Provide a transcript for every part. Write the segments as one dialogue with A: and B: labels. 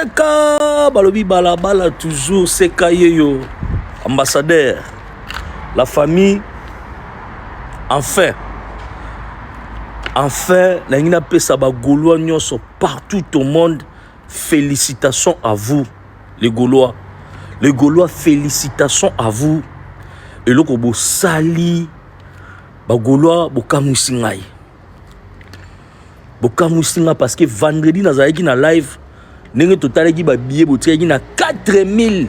A: Seka balobi balabala toujours Seka yeyo ambassadeur la famille enfin la ngina pesa ba Gaulois nyonso partout au monde félicitations à vous les Gaulois félicitations à vous et loko bo sali ba Gaulois bokamwisi ngai parce que vendredi nazalaki na live nenge totalaki ba billet botiaki na 4000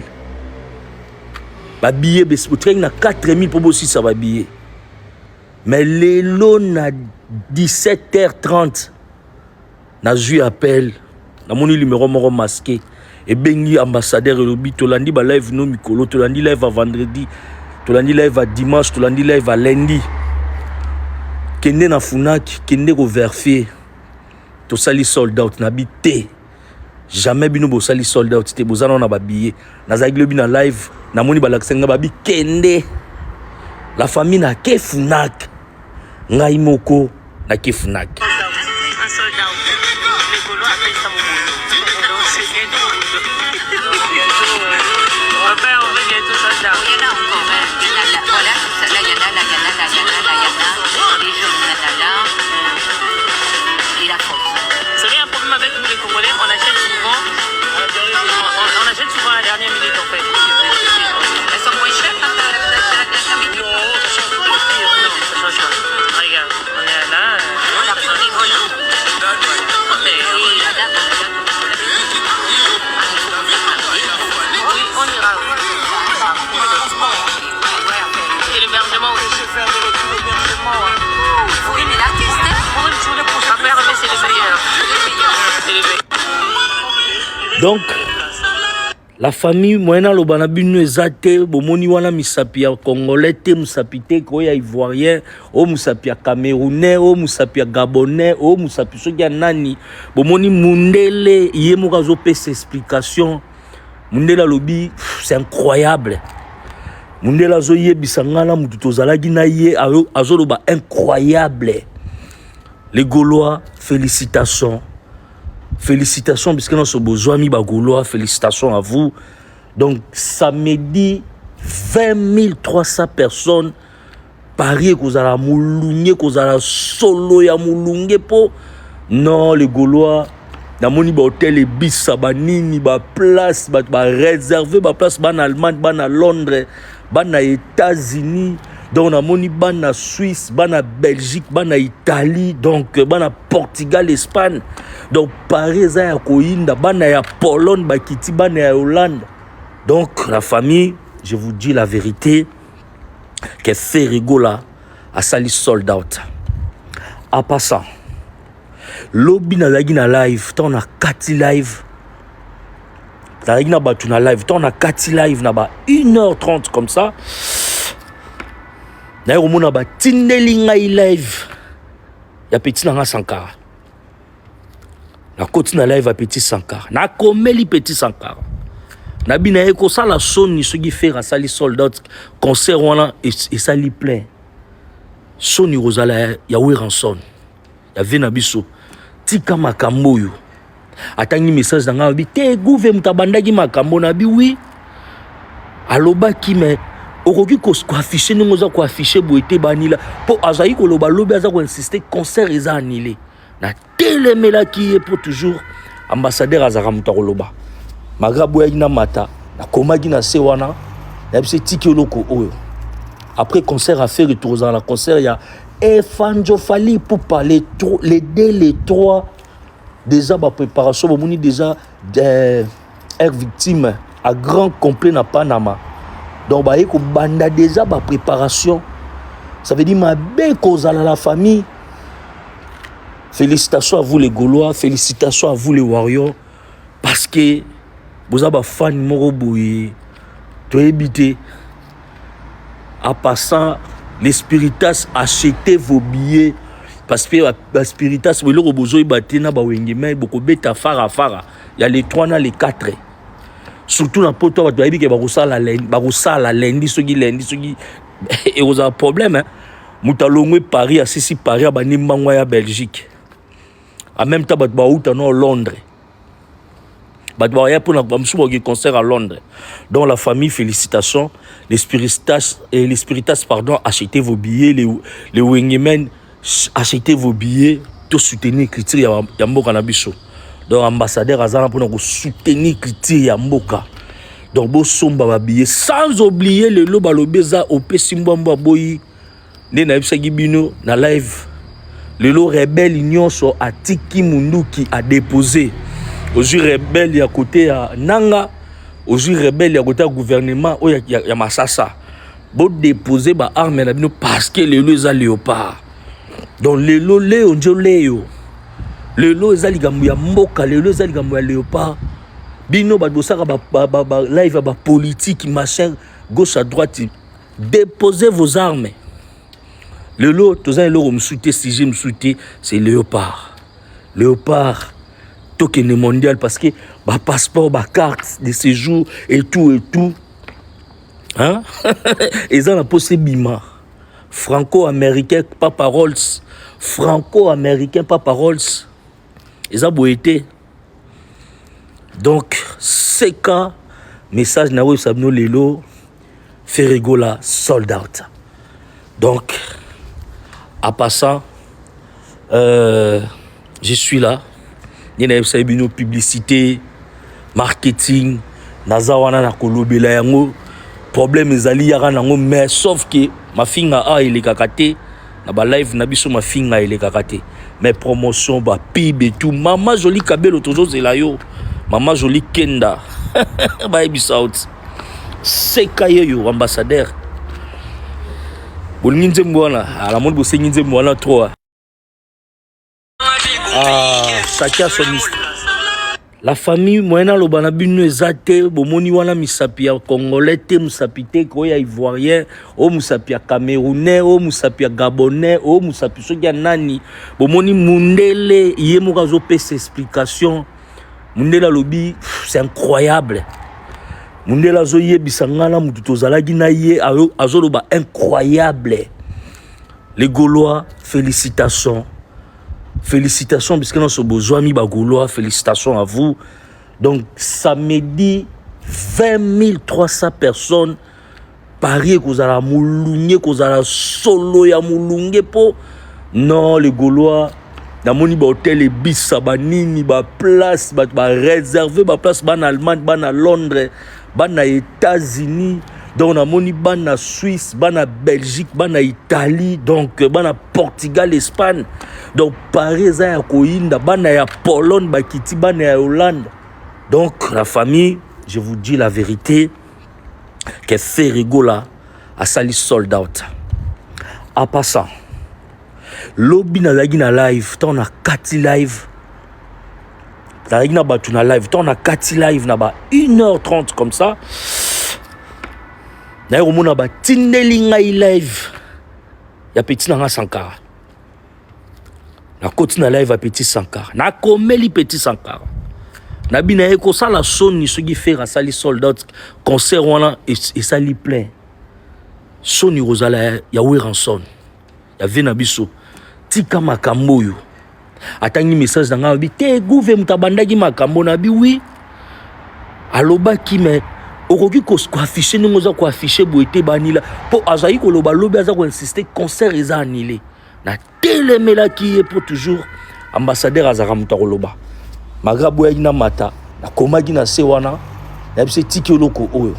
A: ba billet botiaki na 4000 pour bossi ça ba billet mais lelo na 17h30 na ju appel na moni numéro moko masqué et bengi ambassadeur lobi tolandi ba live no mikolo tolandi live à vendredi tolandi live à dimanche tolandi live à lundi kende na funaki kende ko vérifier to sali sold out na bité jamais bino bo sali sold out te bozana na ba billet nazaki lobi na live na moni balaksenga ba bi kende la famille na ke funak ngai moko na ke funak donc la famille moyena lo banabino ezate bomoni wana misapi ya congolais te musapi te ko ya ivoirien o musapi ya camerounais o musapi ya gabonais o musapi soki ya nani bomoni mundele yemo zo pesa explication mundela lobi c'est incroyable mundela zo yebisa ngala mutu tozalaki na ye azoloba incroyable les Gaulois félicitations puisque nous sommes besoin de Gaulois, félicitations à vous. Donc samedi 20 300 personnes Paris que vous allez moulunge que vous allez solo ya moulunge po non les Gaulois na moni ba hôtel et bis sabanini ba place ba réserver ba place ba en Allemagne ba en Londres ba en États-Unis donc na moni ba na Suisse ba na Belgique ba na Italie donc ba na Portugal Espagne donc Paris za ya koinda ba na ya Pologne ba kiti ba na ya Hollande donc la famille je vous dis la vérité que Ferrigola a sali sold out en passant lobby na lagi na live ton na 4 live na lagi na batu na live ton na 4 live na ba 1h30 comme ça na yomona ba tindeli ngai live ya petit na Sankara na koti na live ya petit Sankara na komeli petit Sankara na bina eko sala soni soki faire sali sold out concert wana et sali plein soni rozala ya Weranson ya vena biso tika makambo yo atangi message na nga bi te gouve mutabandaki makambo na bi oui alobaki mais okoki ko afficher ningo za ko afficher boete banila po azai ko loba lobi aza ko insister concert eza annulé na telemela ki pour toujours ambassadeur azara mutako loba magabo ya ina mata na komaki na se wana na bise tiki loko oyo après concert à faire retour dans la concert il y a Efanjo Fali pour parler les trois déjà ba préparation bomoni déjà air victime à grand complet na Panama donc ba eko banda déjà ba préparation ça veut dire ma be kozala la famille félicitations à vous les Gaulois félicitations à vous les Warriors parce que vous avez fan moko boye to éviter en passant les Spiritas achetez vos billets parce que les Spiritas vous le bozo batena ba wengeme boko beta fara il y a les 3 na les 4 surtout dans poto ba doyebi ke ba kosala lundi soki et vous avez problème hein mutalongwe Paris asisi Paris ba nimbangwa ya Belgique en même temps ba uta no Londres pour concert à Londres. Donc la famille, félicitations. Les Spiritas, pardon, achetez vos billets. Les Wengemen, achetez vos billets. Tout soutenir l'écriture de Mboka Nabiso. Donc ambassadeur Azana pour nous soutenir l'écriture de Mboka. Donc bo somba ba billets. Sans oublier le loba lobeza au Pesimbamba Boyi. Ne na ebisa gibino na live. Le lo rebelle union so Atiki Mundu qui a déposé. Aujourd'hui rebelle ya côté à Nanga. Aujourd'hui rebelle ya côté gouvernement o ya Masasa. Bo déposer ba arme na bino parce que le lo za léopard. Donc le lo Léo Njoleo. Le lo za ligambo ya mboka, le lo za ligambo ya léopard. Bino ba dosaka ba live ba politique machin gauche à droite. Déposez vos armes. Le lot, tous les lots me soutient, si je me soutiens, c'est léopard. Léopard, token mondial parce que bah passeport, bah carte de séjour et tout. Hein? Et ça, on a posé Bima. Franco-américain, Papa Rolls. Franco-américain, Papa Rolls. Et ça, beau été. Donc, c'est quand message Nawe Sabno Lelo, Ferrigola, sold out. Donc, en passant, je suis là. Il y a une publicité, marketing, nazawana na kolobela yango. Problème ezali yara nango mais sauf que ma fille a ele kakate na ba live na biso ma fille a ele kakate. Mais promotion ba pib et tout. Maman jolie kabelo toujours c'est là yo. Maman jolie Kenda. Ba ebisa out. C'est kaye yo ambassadeur. Bolinze mbwana ala monde bo senginze mbwana trop. Chacun son histoire. La famille moyena lo bana bino ezate bomoni wana misapi ya congolais te musapi te ko ya ivoirien o musapi ya camerounais o musapi ya gabonais o musapi soki ya nani bomoni mundele ye moko zo pesa explication mundela lobi c'est incroyable. Mundela zo yebisa ngala mutu tozalaki na ye azoloba incroyable. Les Gaulois, félicitations. Félicitations, puisque nous sommes besoin de Gaulois, félicitations à vous. Donc, samedi, 20 300 personnes. Paris, que vous allez moulunge, que vous allez solo, ya moulunge po. Non, les Gaulois, dans mon hôtel, les bis, banini, ba place, ba réservé, ba place, ban Allemagne, ban à Londres, ban à États-Unis. Donc, on a moni ban à Suisse, ban à Belgique, ban à Italie, donc ban à Portugal, Espagne. Donc, Paris, ça y a Koinda, ban à Pologne, ban Kiti, ban à Hollande. Donc, la famille, je vous dis la vérité, que Ferrigola a sali sold out. En passant, lobby na lagi na live, tant on a 4 live. La lagi na batu na live, tant on a 4 live, na ba 1h30 comme ça. Na yomo na ba tindeli ngai live. Ya petit na Sankara. Na koti na live ya petit Sankara. Na komeli petit Sankara. Na bina eko sala soni soki faire sali sold out concert wana et sali plein. Soni rozala ya Weranson. Ya vena biso. Tika makambo yo. Atangi message na nga bi te gouve mutabandaki makambo na bi oui. Aloba ki me okoki ko afficher nous ko afficher boete banila po azai ko loba lobi aza ko insister concert eza annulé. Na telemela ki est pour toujours ambassadeur azara mutako loba. Magabo ya ina mata na komaki na se wana na bise tiki loko oyo.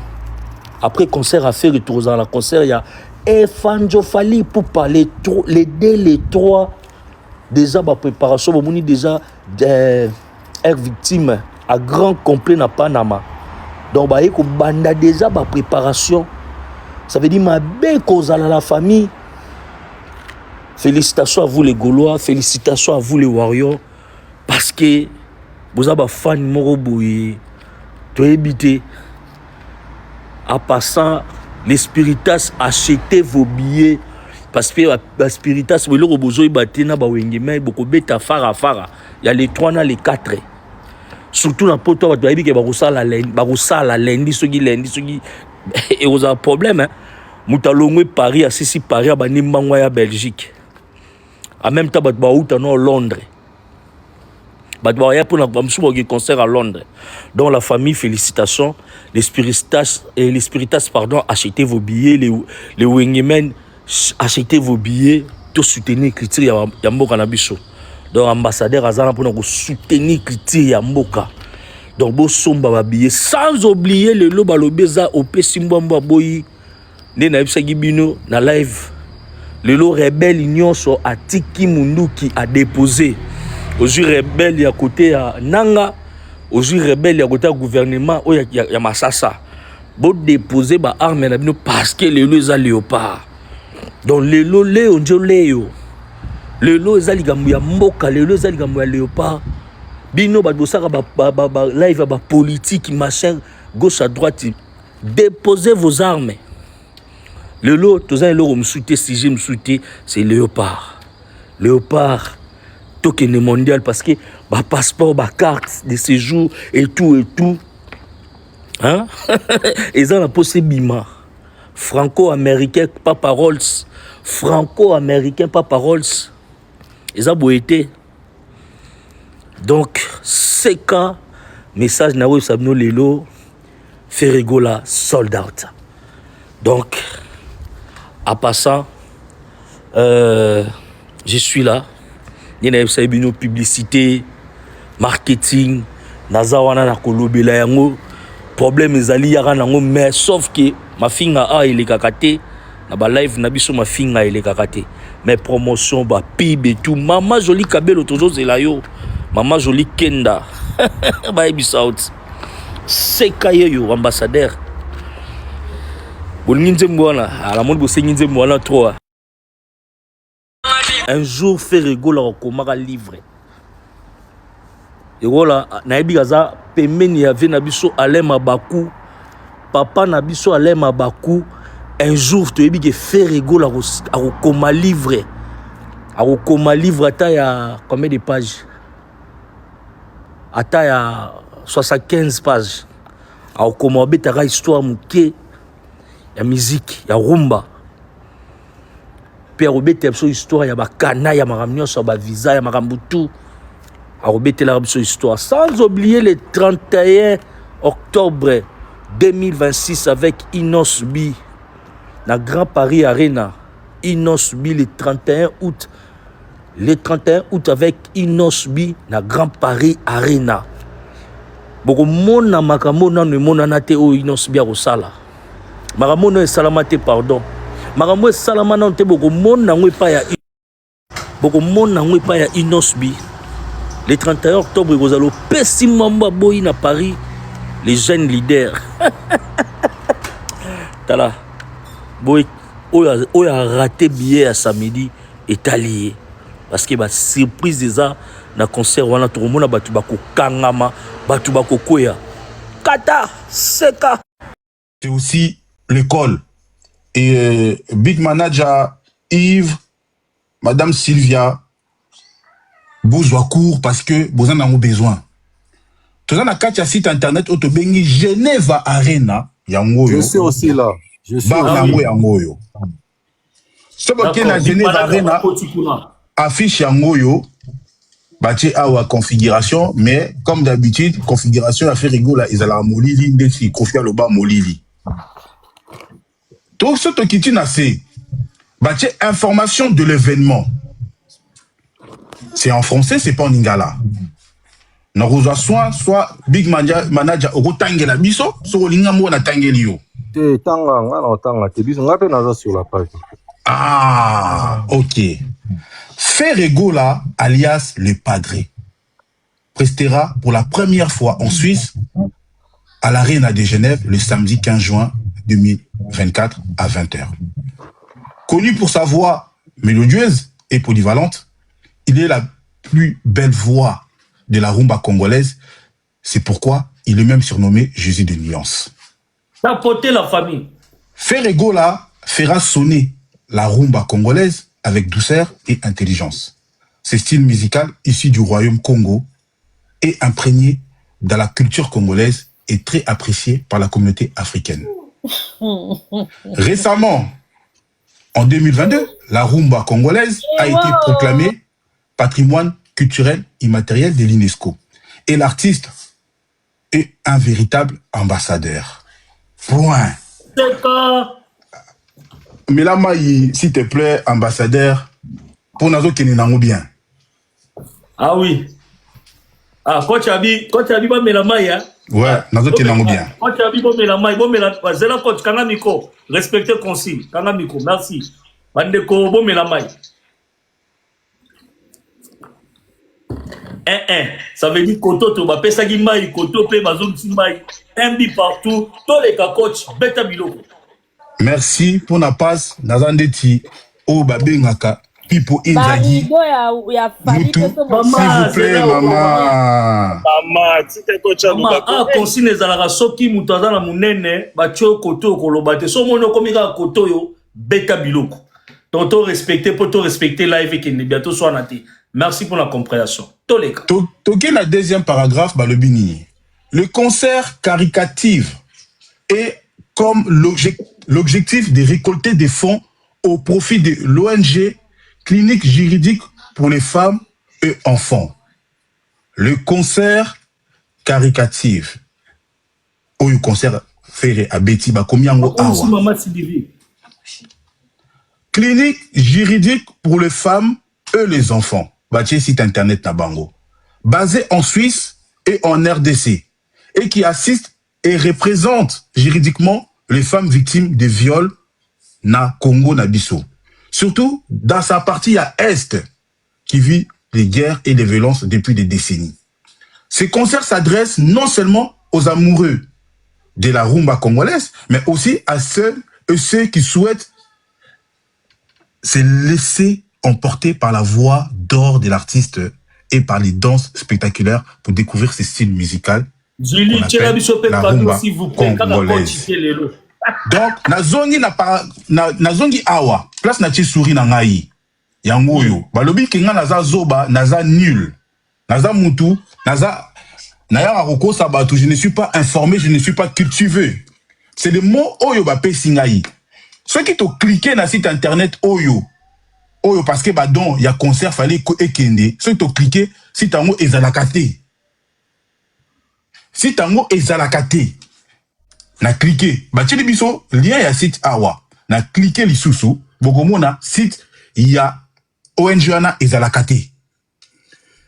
A: Après concert à faire retour dans la concert il y a Efanjofali pour parler les trois déjà ba préparation bomoni déjà air victime à grand complet na Panama. Donc ba eko banda déjà ba préparation. Ça veut dire ma belle cause à la famille. Félicitations à vous les Gaulois, félicitations à vous les Warriors parce que vous avez fan moko boye to éviter en passant les Spiritas achetez vos billets parce que les Spiritas vous le besoin batena ba wengema boko beta fara il y a les 3 na les 4 surtout na poto ba baby ke ba kusala lundi soki et vous avez un problème hein mutalongwe Paris asisi Paris ba nimbango ya Belgique en même temps ba uta no Londres Il y a un concert à Londres. Donc la famille, félicitations. Les Spiritas, pardon, achetez vos billets. Les Wengemen, achetez vos billets. Tout soutenir l'écriture de Mboka Nabiso. Donc ambassadeur Azana pour nous soutenir l'écriture de Mboka. Donc bo somba ba billets. Sans oublier le loba lobeza au Pesimbamba Boyi. Ne na ebisa gibino na live. Le lot rebelle union sur Atiki Mundu qui a déposé. Aujourd'hui rebelle il y a côté à Nanga. Aujourd'hui rebelle il y a côté gouvernement il y a Masasa. Bon déposer ba arme na bino parce que le lot a léopard. Donc le lot léo njoleo. Le lot ezali gamu ya mboka, le lot ezali gamu ya léopard. Bino ba dosaka ba live ba politique machin gauche à droite. Déposez vos armes. Le lot, tous les lots me soutient, si je me soutiens, c'est Léopard. Léopard, token mondial parce que bah passeport, bah carte de séjour et tout. Hein? Et ça, on a posé Bima. Franco-américain, pas paroles. Franco-américain, pas paroles. Et ça, été. Donc, c'est quand message na sabno lelo Ferregola sold out. Donc, en passant, je suis là. Il y a une publicité, marketing, nazawana na kolobela yango. Problème ezali yaka nango mais sauf que ma finga a il est kakate. Na ba live na biso ma finga il est kakate. Mais promotion ba pib et tout. Maman jolie kabelo toujours zela yo. Maman jolie kenda. Ba ebisa out. C'est kaye yo ambassadeur. Un jour Ferrego la komaka livre. Et voilà, naebi gaza pemeni ya venabiso Alain Mabakou. Papa nabiso Alain Mabakou. Un jour tu ebi que Ferrego la koma livre. A koma livre ata ya combien de pages? Ata ya 75 pages. A koma betaka histoire muke. Ya musique, ya rumba. Puis Robert a histoire, ya bakana, ya maramnyo, ya ba visa, ya marambutu. Robert a histoire. Sans oublier le 31 octobre 2026 avec Inos B. Na Grand Paris Arena. Inos B le 31 août. Le 31 août avec Inos B na Grand Paris Arena. Boko mona makamona ne mona nate o Inos B a sala. Maramono est salamate pardon. Maramo est salamana on te boko mon nango pa ya boko mon nango pa ya Inosbi. Le 31 octobre gozalo Pesimamba Boyi na Paris les jeunes leaders. Tala boy oya raté billet à samedi est allié parce que ba surprise déjà na concert wana tout le monde batu bako kangama batu bako koya. Kata seka.
B: C'est aussi l'école. Et Big Manager Yves, Madame Sylvia, besoin court parce que vous en avez besoin. Tout ça, on a site internet Otobengi Geneva Arena.
C: Je suis aussi là. Je suis
B: Yangoyo. Ce qui la Geneva Arena affiche Yangoyo. Bâti à configuration, mais comme d'habitude, configuration a fait rigoler. Ils allaient à Molili, ils confient à l'oba Molili. Tout ce qui est assez, bâti information de l'événement. C'est en français, c'est pas en lingala. Nous reçoit soit Big Manager au Tangela Biso, soit Lingamo na Tangelio. Ah, ok. Ferregola, alias le Padre, prestera pour la première fois en Suisse à l'Arena de Genève le samedi 15 juin 2024 à 20h. Connu pour sa voix mélodieuse et polyvalente, il est la plus belle voix de la rumba congolaise. C'est pourquoi il est même surnommé Jésus de Nuance.
A: Tapoter la famille.
B: Ferregola fera sonner la rumba congolaise avec douceur et intelligence. Ce style musical issu du royaume Congo et imprégné dans la culture congolaise est très apprécié par la communauté africaine. Récemment, en 2022, la rumba congolaise a été proclamée patrimoine culturel immatériel de l'UNESCO. Et l'artiste est un véritable ambassadeur. Point. Mais là, s'il te plaît, ambassadeur, pour nous qui nous bien.
A: Ah oui. Ah, quand tu as dit, bon, mais la maille, hein?
B: Ouais, nous qui nous bien.
A: Quand tu as dit, bon, mais la maille, bon, mais la maille, c'est là, coach, Kangamiko, respectez le consigne, Kangamiko, merci. Bandeko, bon, mais la maille. Ça veut dire koto to ba pesa gi mai koto pe bazon ti mai un bi partout tous les coach beta biloko.
B: Merci pour la passe nazandeti o babengaka pipo inzagi mutu s'il vous plaît maman
A: ah consigne ezalaka soki mutu aza na munene batio koto koloba te so mono komika koto yo beta biloko tonto respecter pour to respecter live et ne bientôt soit naté. Merci pour la compréhension.
B: Toqué la deuxième paragraphe, Balobini. Le concert caricatif est comme l'objectif de récolter des fonds au profit de l'ONG Clinique Juridique pour les femmes et enfants. Le concert caricatif. Ou le concert fait à Betty Bakomiango Awa. Clinique Juridique pour les femmes et les enfants. Bâti site internet Nabango. Basé en Suisse et en RDC. Et qui assiste et représente juridiquement les femmes victimes de viols na Congo Nabiso. Surtout dans sa partie à Est qui vit les guerres et les violences depuis des décennies. Ces concerts s'adressent non seulement aux amoureux de la rumba congolaise, mais aussi à ceux et ceux qui souhaitent se laisser emporté par la voix d'or de l'artiste et par les danses spectaculaires pour découvrir ce style musical.
A: Julie,
B: la rumba congolaise. Donc, nazongi awa, place na souri na ngai. Yango yo, balobi kinga naza zoba, naza nul. Naza mutu, naza naya roko sabatu, je ne suis pas informé, je ne suis pas cultivé. C'est des mots oyo ba pe singai. Ceux qui t'ont cliqué na site internet oyo parce que donc il y a concert fallait ekende ceux qui ont cliqué si tango ezalakate na cliqué batili biso lien ya site awa na cliqué lisusu bokomona site ya ONG na ezalakate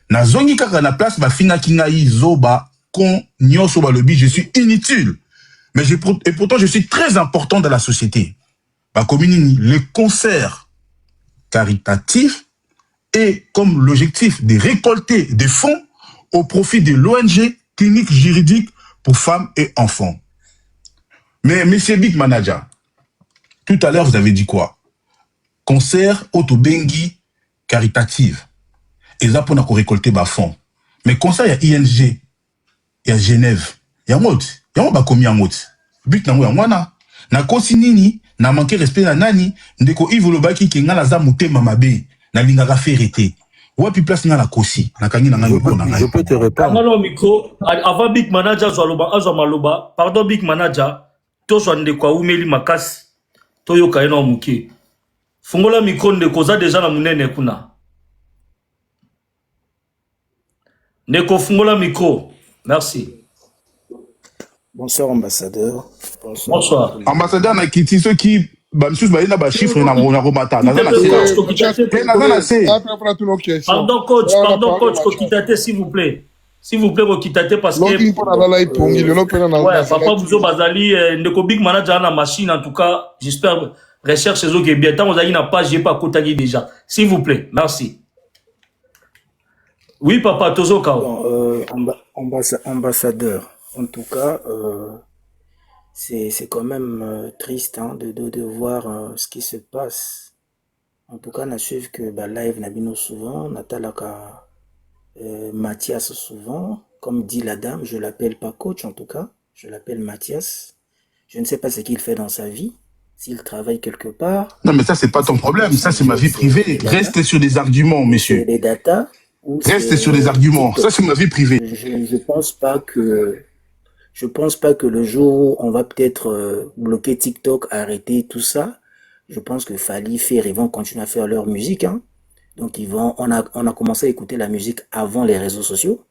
B: na zongi kaka na place ba finga kingai zoba kon nyoso balobi je suis inutile mais et pourtant je suis très important dans la société ba communini le concert caritatif et comme l'objectif de récolter des fonds au profit de l'ONG Clinique Juridique pour femmes et enfants. Mais monsieur Big Manager, tout à l'heure vous avez dit quoi? Concert autobengi caritatif. Et ça pour récolter des fonds. Mais concert il y a ING, il y a Genève, il y a mot, il y a combien de mots? But na mwana na kosinini na manqué respect na nani ndeko ivolobaki kinga na za mutema mabe na lingaka ferité wapi place na kosi na kangi na ngai ko na ngai.
C: Je peux te répondre.
A: Non micro avant Big Manager azwa pardon Big Manager to so ndeko umeli makasi to yoka eno muke fungola micro ndeko za déjà na munene kuna ndeko fungola micro merci.
D: Bonsoir ambassadeur.
A: Bonsoir.
B: Ambassadeur na kiti ceux qui bamsus ba ina ba chiffre na romata na
A: Pardon coach Kokitate s'il vous plaît. S'il vous plaît Kokitate parce que ouais papa Bouzo Bazali ndeko Big Manager na machine en tout cas j'espère recherche ces autres bien tant vous avez une page j'ai pas Kotagi déjà. S'il vous plaît. Merci. Oui papa Tozoka.
D: Ambassadeur. En tout cas, c'est quand même triste hein, de voir ce qui se passe. En tout cas, on a suivi que live Nabino souvent, Natalaka Mathias souvent. Comme dit la dame, je l'appelle pas coach en tout cas, je l'appelle Mathias. Je ne sais pas ce qu'il fait dans sa vie, s'il travaille quelque part.
B: Non mais ça c'est pas ton problème, ça c'est ma vie privée. Reste sur des arguments, monsieur.
D: Les data.
B: Reste sur les arguments, ça c'est ma vie privée.
D: Je pense pas que le jour où on va peut-être bloquer TikTok, arrêter tout ça, je pense que Fally, Fer, ils vont continuer à faire leur musique. Hein. Donc, on a commencé à écouter la musique avant les réseaux sociaux,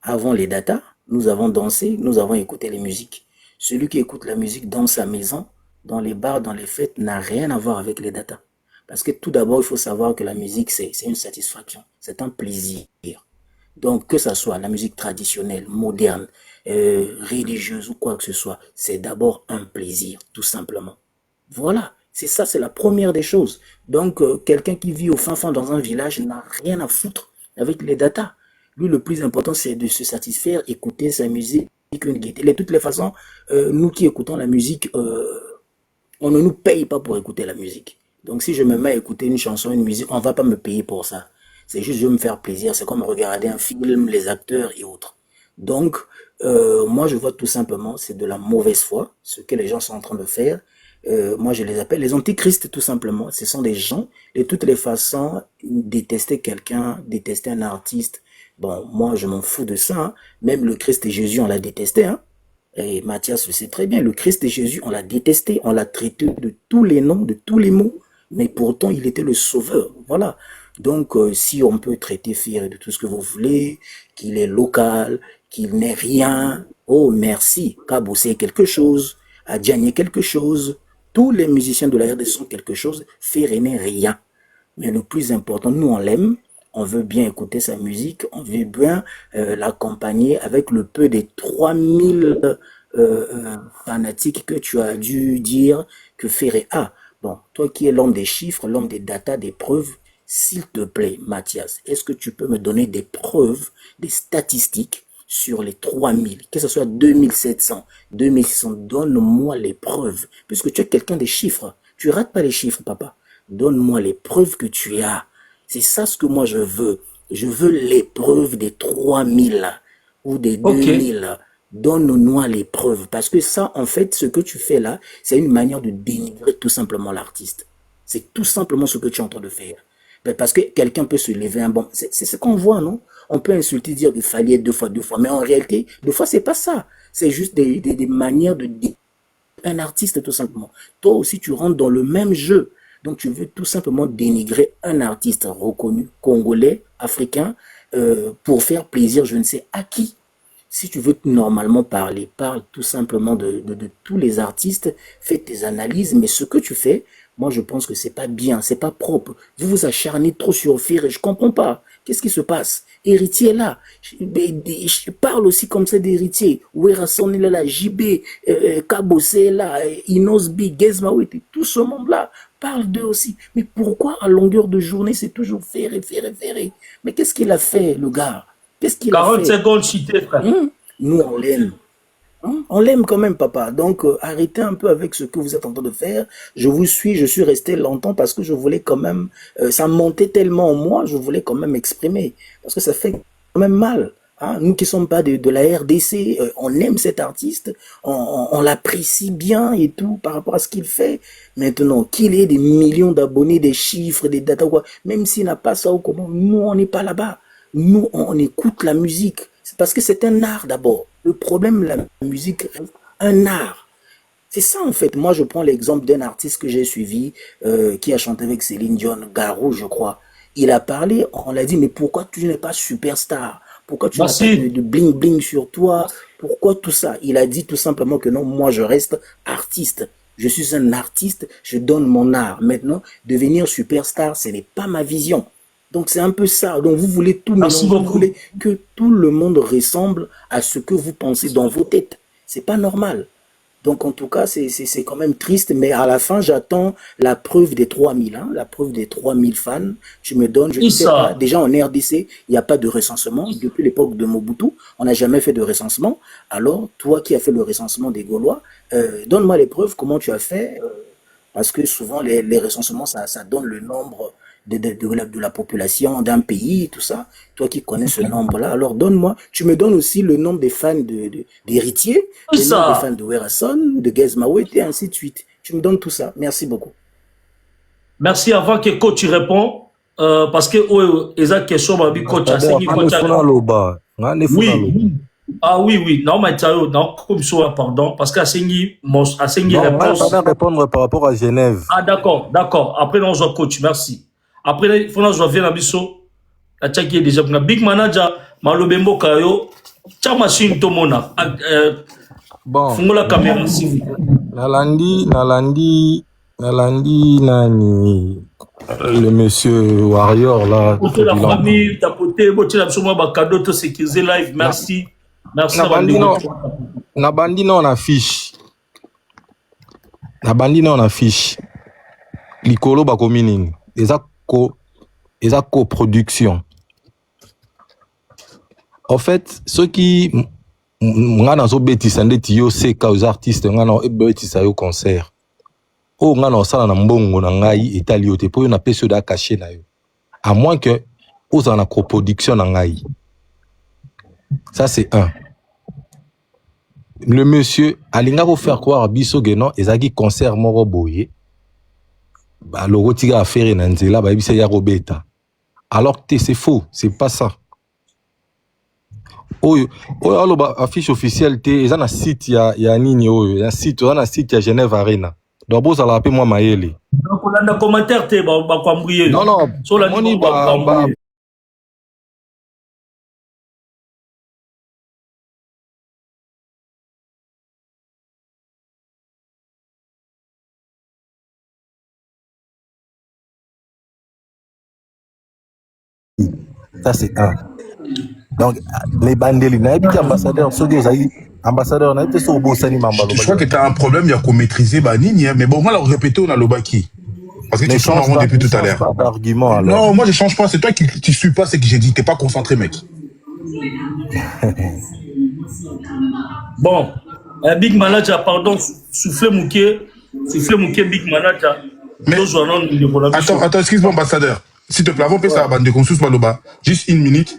D: avant les datas. Nous avons dansé, nous avons écouté les musiques. Celui qui écoute la musique dans sa maison, dans les bars, dans les fêtes, n'a rien à voir avec les datas. Parce que tout d'abord, il faut savoir que la musique, c'est une satisfaction, c'est un plaisir. Donc, que ça soit la musique traditionnelle, moderne, religieuse ou quoi que ce soit, c'est d'abord un plaisir, tout simplement. Voilà, c'est ça, c'est la première des choses. Donc, quelqu'un qui vit au fin fond dans un village n'a rien à foutre avec les datas. Lui, le plus important, c'est de se satisfaire, écouter sa musique, une gaieté. De toutes les façons, nous qui écoutons la musique, on ne nous paye pas pour écouter la musique. Donc, si je me mets à écouter une chanson, une musique, on ne va pas me payer pour ça. C'est juste, je veux me faire plaisir. C'est comme regarder un film, les acteurs et autres. Donc, moi, je vois tout simplement, c'est de la mauvaise foi, ce que les gens sont en train de faire. Moi, je les appelle les antichristes, tout simplement. Ce sont des gens, de toutes les façons, détester quelqu'un, détester un artiste. Bon, moi, je m'en fous de ça. Hein. Même le Christ et Jésus, on l'a détesté. Hein. Et Mathias le sait très bien. Le Christ et Jésus, on l'a détesté. On l'a traité de tous les noms, de tous les mots. Mais pourtant, il était le sauveur. Voilà. Donc, si on peut traiter Ferré de tout ce que vous voulez, qu'il est local, qu'il n'est rien, oh merci, Kaboussé est quelque chose, Adjani est quelque chose, tous les musiciens de la RDC sont quelque chose, Ferré n'est rien. Mais le plus important, nous on l'aime, on veut bien écouter sa musique, on veut bien l'accompagner avec le peu des 3000 fanatiques que tu as dû dire que Ferré a. Bon, toi qui es l'homme des chiffres, l'homme des datas, des preuves, s'il te plaît, Mathias, est-ce que tu peux me donner des preuves, des statistiques sur les 3000, que ce soit 2700, 2600, donne-moi les preuves, puisque tu es quelqu'un des chiffres, tu rates pas les chiffres, papa, donne-moi les preuves que tu as, c'est ça ce que moi je veux les preuves des 3000 ou des 2000, donne-moi les preuves, parce que ça, en fait, ce que tu fais là, c'est une manière de dénigrer tout simplement l'artiste, c'est tout simplement ce que tu es en train de faire. Parce que quelqu'un peut se lever un bon... C'est ce qu'on voit, non? On peut insulter, dire qu'il fallait deux fois. Mais en réalité, deux fois, c'est pas ça. C'est juste des manières de dire un artiste, tout simplement. Toi aussi, tu rentres dans le même jeu. Donc, tu veux tout simplement dénigrer un artiste reconnu, congolais, africain, pour faire plaisir, je ne sais à qui. Si tu veux normalement parler, parle tout simplement de tous les artistes, fais tes analyses, mais ce que tu fais... Moi, je pense que c'est pas bien, c'est pas propre. Vous vous acharnez trop sur Ferré, je comprends pas. Qu'est-ce qui se passe? Héritier là. Je parle aussi comme ça d'héritier. Werrason est là, JB, Kabosé est là, Inosbi, Gezmaouet, tout ce monde-là. Parle d'eux aussi. Mais pourquoi à longueur de journée, c'est toujours Ferré? Mais qu'est-ce qu'il a fait, le gars? Qu'est-ce qu'il a fait?
A: 40 secondes cité, frère.
D: Nous, on l'aime. On l'aime quand même, papa. Donc, arrêtez un peu avec ce que vous êtes en train de faire. Je vous suis, je suis resté longtemps parce que je voulais quand même... ça montait tellement en moi, je voulais quand même exprimer. Parce que ça fait quand même mal. Hein? Nous qui ne sommes pas de la RDC, on aime cet artiste, on l'apprécie bien et tout par rapport à ce qu'il fait. Maintenant, qu'il ait des millions d'abonnés, des chiffres, des datas, quoi, même s'il n'a pas ça ou comment, nous, on n'est pas là-bas. Nous, on écoute la musique. C'est parce que c'est un art d'abord. Le problème, la musique, un art. C'est ça en fait. Moi, je prends l'exemple d'un artiste que j'ai suivi, qui a chanté avec Céline Dion, Garou, je crois. Il a parlé, on l'a dit, mais pourquoi tu n'es pas superstar? Pourquoi tu n'as pas de bling-bling sur toi? Pourquoi tout ça? Il a dit tout simplement que non, moi je reste artiste. Je suis un artiste, je donne mon art. Maintenant, devenir superstar, ce n'est pas ma vision. Donc c'est un peu ça. Donc vous voulez tout mélanger, vous voulez que tout le monde ressemble à ce que vous pensez dans vos têtes. C'est pas normal. Donc en tout cas, c'est quand même triste, mais à la fin, j'attends la preuve des 3000, hein, la preuve des 3000 fans. Tu me donnes, je ne sais pas, déjà en RDC, il n'y a pas de recensement. Depuis l'époque de Mobutu, on n'a jamais fait de recensement. Alors, toi qui as fait le recensement des Gaulois, donne-moi les preuves, comment tu as fait, parce que souvent les recensements, ça donne le nombre de la population d'un pays, tout ça. Toi qui connais ce nombre-là, alors donne-moi, tu me donnes aussi le nombre des fans d'héritiers, le nombre des fans de Werrason, de Gezmaouet, et ainsi de suite. Tu me donnes tout ça. Merci beaucoup.
A: Merci. Avant que coach tu réponds, parce que eza question ma coach a sengi coach. Oui. Ah oui. Non, mais non, comme ça, pardon, parce qu'à sengi réponse.
C: On va répondre par rapport à Genève.
A: Ah d'accord. Après, on se coach. Merci. Après, il faut que je vienne à Bisso. La tchaki est déjà na big manager malobembo kayo. Cha machine to mona.
C: Bon.
A: Fungo la caméra s'il vous plaît.
C: Nalandi nani le monsieur Warrior là.
A: Pour la famille, tapoter, botter absolument ba cadeau to sécuriser live. Merci. Merci à
C: Nabandi non on affiche. Nabandi non on affiche. Likolo ba komini. Eza coproduction. En fait, ceux qui ngana zo betisa ndeti yo seka aux artistes ngana betisa yo concert. O ngana osala na mbongo na ngai etali yo te po yo na peso da caché na yo. À moins que oza na coproduction na ngai. Ça c'est un. Le monsieur alinga ko faire croire biso geno ezaki concert moko boye. Ba logo tiga affaire na nzela ba bisa ya robeta. Alors que c'est faux, c'est pas ça. Oyo aloba affiche officielle te eza na site ya nini oyo ya site eza na site ya Genève Arena. Donc boza la pe moi mayele.
A: Donc on a un commentaire te ba kwambrier.
C: Non
A: sur la
C: moni
A: ba
C: ça c'est un. Donc les bandeli na bi ambassadeur ceux qui ont ambassadeur na été sur bosani mambalo.
B: Je crois que tu as un problème, il y a qu'on maîtriser Banini, mais bon, moi, la répéter, on a le baki. Parce que tu changes en rond depuis tout à l'heure. Non, moi, je change pas. C'est toi qui ne suis pas ce que j'ai dit. Tu n'es pas concentré, mec.
A: Bon, Big Manager, pardon, soufflez Mouké, Big Manager.
B: Mais, attends, excuse-moi, ambassadeur. S'il te plaît, avant de faire la bande de consus, Maloba, juste une minute.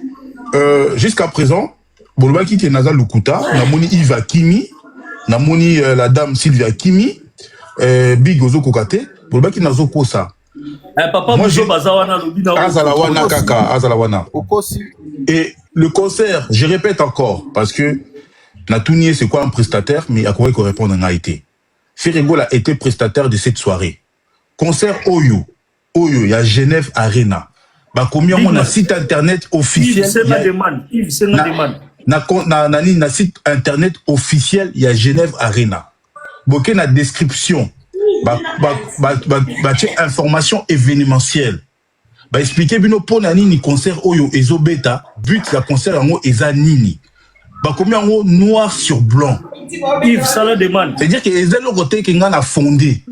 B: Jusqu'à présent, Boloba qui est Naza Lukuta, Namoni Yves Kimi, Namoni la dame Sylvia Kimi, Big Ozo Kokate, Boloba qui Nazo Kosa.
A: Papa, moi,
B: Azalawana Kaka, Azalawana. Et le concert, je répète encore, parce que Natounié, c'est quoi un prestataire, mais à quoi il correspond à Naïté. Ferrego a été prestataire de cette soirée. Concert Oyo, il y a Genève Arena. Bah, combien on a site internet officiel?
A: Yves, c'est la demande.
B: Na site internet officiel, il y a Genève Arena. Boké na description, information événementielle. Bah expliquer bino pour nani concert oyo ezo beta, but la concert en eza nini. Bah combien en noir sur blanc.
A: Yves, ça la demande.
B: C'est-à-dire que les le côté qui a fondé.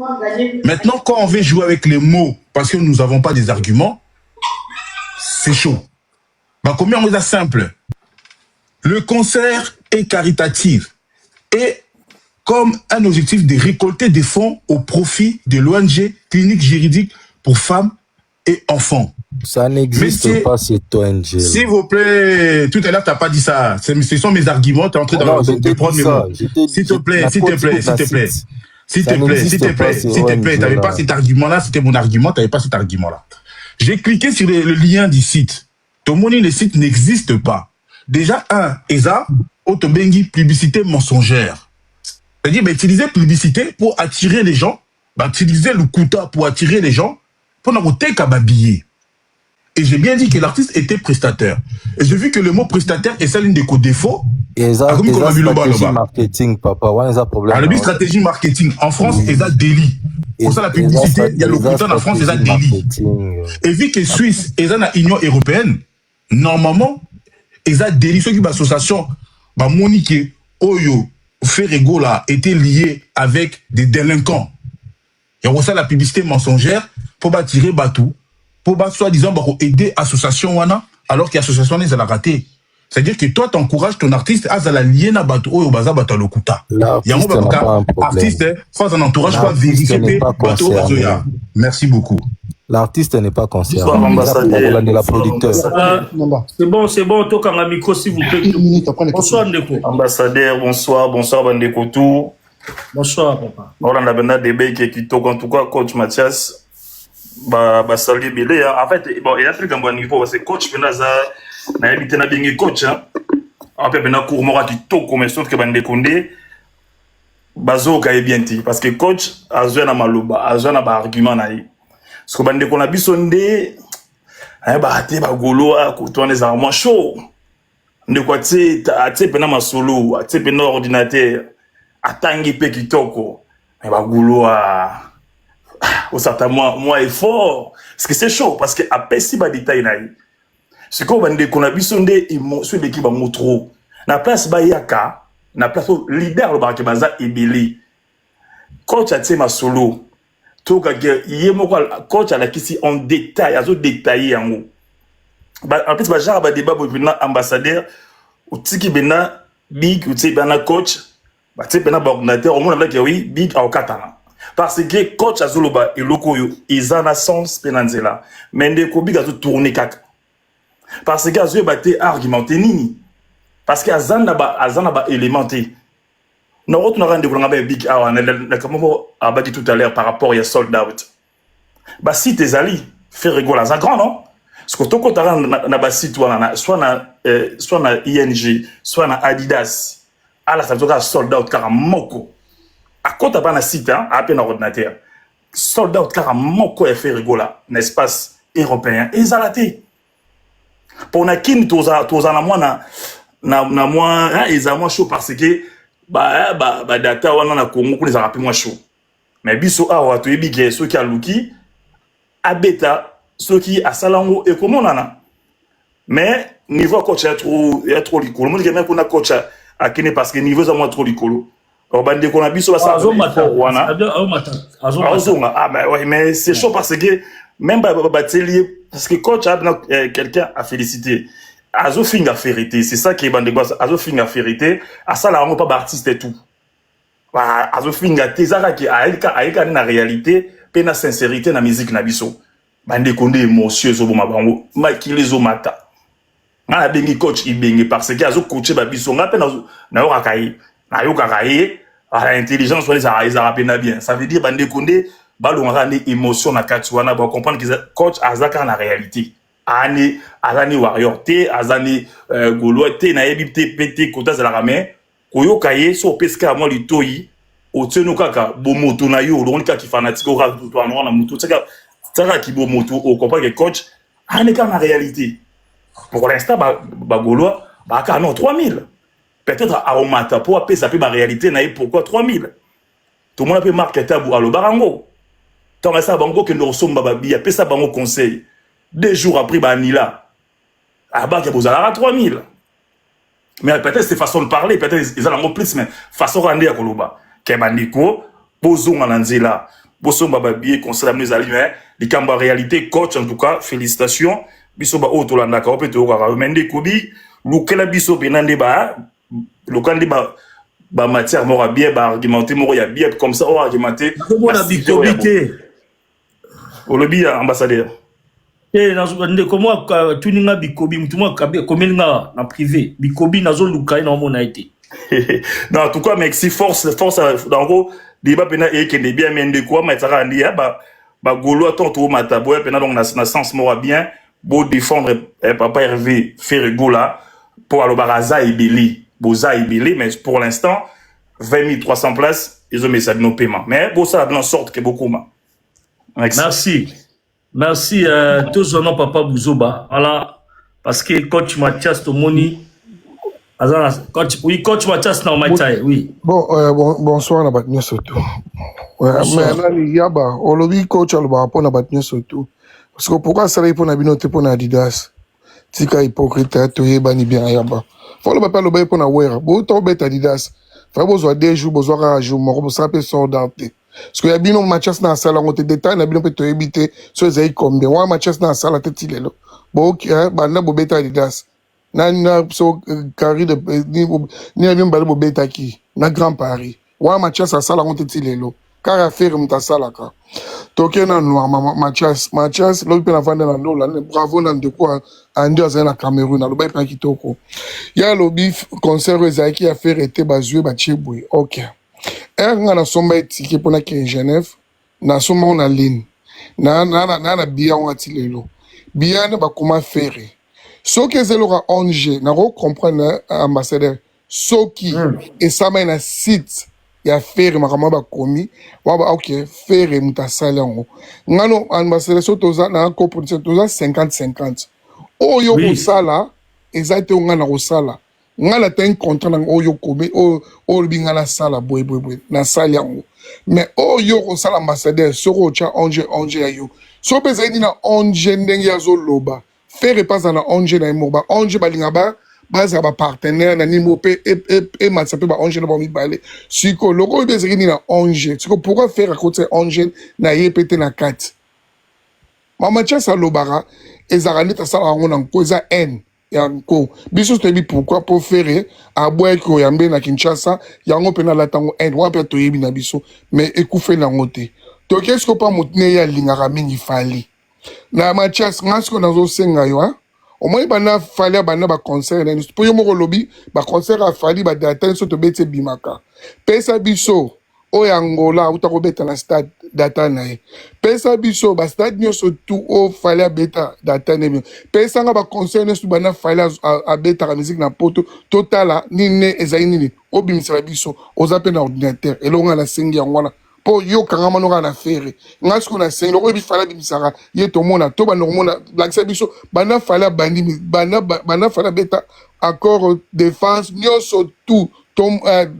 B: Maintenant, quand on veut jouer avec les mots, parce que nous n'avons pas des arguments, c'est chaud. Bah combien on est simple. Le concert est caritatif et comme un objectif de récolter des fonds au profit de l'ONG Clinique Juridique pour femmes et enfants.
C: Ça n'existe pas cette ONG.
B: S'il vous plaît, tout à l'heure, tu n'as pas dit ça. Ce sont mes arguments, tu es en train de prendre mes mots. S'il te plaît, s'il te plaît, s'il te plaît. S'il te plaît, s'il te plaît, s'il te plaît. Tu n'avais pas cet argument-là, c'était mon argument, tu n'avais pas cet argument-là. J'ai cliqué sur le lien du site. Ton monnaie, le site n'existe pas. Déjà, ESA, autobengi, publicité mensongère. C'est-à-dire, utiliser publicité pour attirer les gens, utiliser le quota pour attirer les gens, pour n'avoir qu'à babiller. Et j'ai bien dit que l'artiste était prestataire. Et j'ai vu que le mot prestataire est ça l'une des défauts.
C: Et ça, stratégie marketing, papa.
B: Le stratégie marketing. En France, c'est ça délit. Pour ça, la publicité, il y a le quota en France, c'est ça délit. Et vu que Suisse est dans l'Union européenne, normalement, et ça délit. Ceux qui ont l'association, Monique, Oyo, Ferrego là, étaient liés avec des délinquants. Il y a ça la publicité mensongère pour attirer Batou, pour soi-disant aider l'association wana, alors que l'association est la raté. C'est-à-dire que toi, tu encourages ton artiste à la lier na Batou, Oyo Baza Batou Lokuta. L'artiste, faut un entourage pas vérifier Batou Bazoya. Merci beaucoup.
C: L'artiste n'est pas concerné. La producteur.
A: C'est bon, toi, quand micro, s'il vous plaît. Bonsoir, Ndeko.
E: Ambassadeur, bonsoir, Bandeko Tour.
A: Bonsoir, papa.
E: On a un débat qui est en tout cas, coach Mathias. Salut, Bilé. En fait, bon, il y a un truc à bon niveau, parce que coach, n'a habité na bien coach, hein. En fait, il y a un cours mora qui toque comme ça, que Bandeko Ndé. Bazo, bien parce que coach, a joué na malouba, a joué na argument naï. parce que bande qu'on a bisonde ba te ba golo a ko tourner ça moins chaud de quoi tu pena ma solo tu pena ordinateur atangi pe kitoko ba golo a au certain moi effort parce que c'est chaud parce que après si ba détail na c'est qu'on bande qu'on a bisonde émotion de qui ba motro na place ba yaka na place leader le ba ke baza ebeli coach a ma solo tout coach a la kisi en détail azo détaillé en haut en plus genre ba débat bina ambassadeur ou tiki bena big ou tiki bena coach ba tiki bena ordinateur au moins avec oui big au katana parce que coach azoloba eloko yo izana sens penanzela mende ko big azo tourner kaka parce que azo baté argumenter nini parce que azana ba élémenté. Nous avons un big comme tout à l'heure par rapport à sold out. Bah si tes alliés fait rigoler ça grand non? Parce que tout quand na ba site soit na ING, soit na Adidas. À la ça doit sold out car moko. À quoi t'as pas na site hein, à peine ordinateur. Sold out car moko est fait rigoler n'est-ce pas européen et zalaté. Pour na kin toza na moi na moi hein, ils a moi chaud parce que ba data wana na Congo ko les a moins chaud mais biso awa to ebike ceux qui a luki abeta ceux qui a salango et comment nana mais niveau coach est trop likolo moi même qu'on a coach à kene parce que niveau za moi trop likolo bande qu'on a biso ba ça wana ah mais ouais mais c'est chaud parce que même ba telier parce que coach a quelqu'un à féliciter Azo finga vérité, c'est ça qui est bande de Azo finga vérité, à ça là on pas artiste et tout. Azo finga tezara qui a na réalité, pe na sincérité na musique na biso. Bande konde émotion zo boma bango, makile zo mata. Na bengi coach ibengi parce que azo coacher ba biso nga pe na yo kakai. Na yo kakai, à l'intelligence wala ça rappelle na bien. Ça veut dire bande konde balo ngana émotion na kati wana ba comprendre que coach azaka na réalité. Azani warrior te azani golo te na yebi te pété kota za la ramé koyo kaye so peska mo litoyi o tseno kaka bomoto na yo on ka ki fanatique o rato to na moto tsaka ki bomoto o comprend que coach ka na réalité pour l'instant ba golo ba ka non 3000 peut-être à omata pour appeler ça peut ma réalité na pourquoi 3000 tout le monde peut marquer tabou alo barango tant ça bango que nous sommes babi appeler ça bango conseil. 2 jours après, Banila, à bas, il y a 3000. Mais peut-être c'est façon de parler, peut-être ils ont plus, mais façon de rendre à Koloba. Kemaniko, Bozon Ananzela, Bozon Bababi, conseil de nos alliés, les Kamba réalité, coach en tout cas, félicitations. Bisoba Otolanda, Kaopé, Togara, Mende Kobi, Lukela Biso, Benande Ba, Lukande Ba matière, Mora bien, Ba argumenté, Mora bien, comme ça, on argumenté.
A: Comment on a bicobité?
E: Au lobby, ambassadeur.
A: Comment tuninga bikobi mutuma komelinga na privé bikobi nazo lukai na mona été
E: non en tout cas merci force dans gros débat pena et que bien mende quoi mais ça randi ba golo tonto mata boya pena donc na sens mora bien beau défendre papa Hervé faire gola pour alo baraza ibeli boza ibeli mais pour l'instant 20 300 places ils ont mis ça de nos paiements mais bon ça en sorte que beaucoup
A: merci tous nos papa Bouzoba voilà parce que coach Mathias Tomoni coach Mathias na Maïtaï oui
F: bonsoir na batnya surtout mais là il y a ba olobi coach alba pour na batnya surtout parce que pourquoi ça pour na binote pour na Adidas tika hypocrite to yeba ni bien yaba faut le papa le ba pour na wear bo to bet Adidas faut besoin 2 jours besoin un jour mo ça peut sortir parce que y a bien un match na sala on te détail na bien peut te éviter so ezai combien wa match na sala te tilelo bo ba na bo beta Adidas na so carré de ni bien ba bo beta ki na Grand Paris wa match na sala on te tilelo car affaire mta sala ka toke na noir match lo pe na vanda na ndola bravo na ndeko andi azana Cameroun na lo ba pa kitoko ya lo bif concert ezai ki affaire était bazue ba chebwe OK. Nga na somba etike pona ke Genève na somba on a ligne na bia on atilelo bia ne ba comment faire soki ezelora ONG na ro comprendre ambassadeur soki et ça na site ya faire makambo bakomi waba ok faire mutasali yango ngano ambassadeur so toza na coproduction toza 50-50 oyo
A: Oui.
F: kosala eza te nga na kosala nga na ta un contrat na oyo kobe oyo binga na sala boye na sali yango mais oyo kosala ambassadeur soko ocha onge ya yo so mpe ezali na onge ndenge azoloba faire epaza na onge na ye moko ba onge balinga bazala bapartenaire na nini mo mpe ematisa mpe baonge na bamibale siko loko oyo mpe ezali nini na onge siko pourquoi faire akoti onge na ye mpe te na kati mamatias alobaka ezalaka neti asalaka yango na nko eza haine ya nko biso toyebi pourquoi mpo fere abwaki oyambe na kinshasa yango mpe nalata yango haine wana mpe toyebi na biso mais ekufeli yango te toki esiko mpa motu ne ye alingaka mingi fali na matias nga siko nazosenga yo omoi bana fali bana baconcert nani mpo yo moko lobi baconcert afali badata nyonso tobeti ebimaka pesa biso oyo Angola auta kobeta na stade data na ye pesa biso bastade nyonso tu ofali abeta data na ye pesa nga baconcert nyonso bana fali abetaka musike na poto totala nini ezali nini obimisaka biso oza mpe na ordinateur elongo nga nasengi yango wana mpo yokanga mano kaka na fere nga siko nasengi loko oyebi fali abimisaka ye tomona to banda komona lakisa biso bana fali abandi bana fali abeta accord défense nyonso tu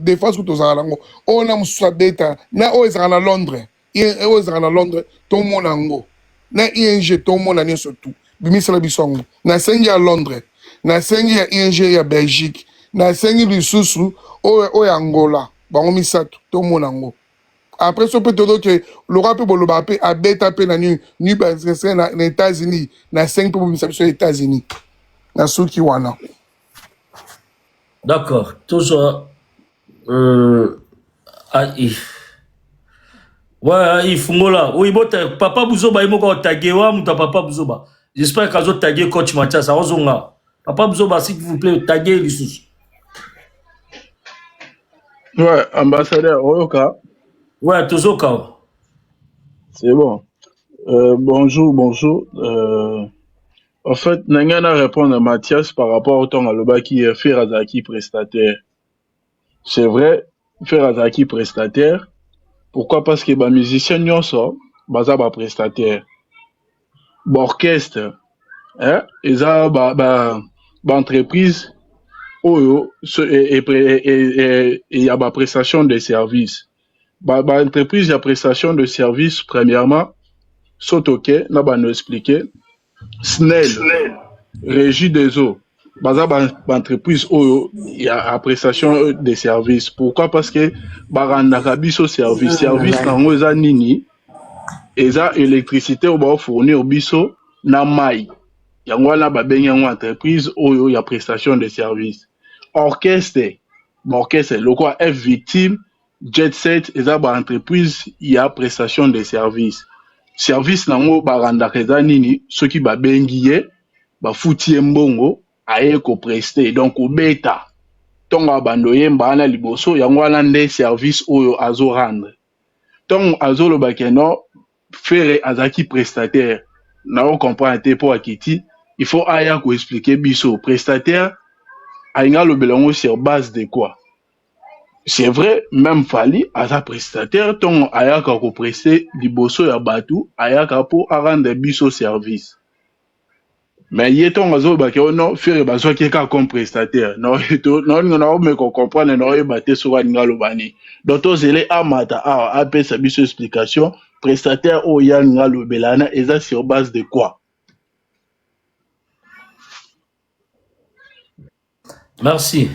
F: défense kuto ozalaka nango oyo na mosusu abeta na oyo ezalaka na Londres oyo ezalaka na Londres tomona yango na ING tomona nyonso tu bimisala biso yango nasengi ya Londres nasengi ya ING ya Belgique nasengi lisusu oyo Angola bango misato tomona yango après so mpe todoke loka mpe boloba mpe abeta mpe na ni basese na États-Unis nasengi mpe bomisa biso États-Unis na suki wana.
A: D'accord. Toujours. Ouais, il faut là. Oui, bon, papa Bouzoba, il m'a tagué, papa Bouzoba. J'espère qu'à tagué coach Mathias, à Ozonga. Papa Bouzoba, s'il vous plaît, taguez les sous.
G: Ouais, ambassadeur Oyoka.
A: Ouais, toujours cas.
G: C'est bon. Bonjour. En fait, Nangana répondre à Mathias par rapport au temps à l'oba qui est Ferazaki prestataire. C'est vrai, Ferazaki prestataire. Pourquoi? Parce que les musiciens n'y sont pas prestataire. Orchestre, hein, ils ont entreprise Oyo et il y a la prestation de services. Entreprise de prestation de services, premièrement, Sotoke, n'a pas nous expliqué. SNEL, Régie des eaux. Entreprise Oyo, il y a la prestation de services. Pourquoi? Parce que Baranabiso service. Service, dans les nini, et ça, électricité, on va fournir biso, na mai. Yango la babengi yango entreprise Oyo, il y a prestation de services. Orchestre, le quoi est victime, jet set, et ça, entreprise, il y a prestation de services. Service nango baranda keza nini, ceux qui babengiye, bafuti mbongo, aye ko prester, donc au beta. Tonga bandoye mbana liboso, yango alande service Oyo azo rendre. Tong azo lo bakeno, faire azaki prestataire. Nao comprend te po akiti, il faut aya ko expliquer biso prestataire. Aïnga le belongo sur base de quoi? C'est vrai, même Fali, à sa prestataire, ton ayaka ko prester liboso ya batu, ayaka po rendre biso service. Mais y est-on azo ba ke non faire baso keka comme prestataire. Non me ko comprendre non ebate so waninga lo bani. Docteur Zele amata a sa biso explication, prestataire o yanga lo belana eza sur base de quoi?
A: Merci.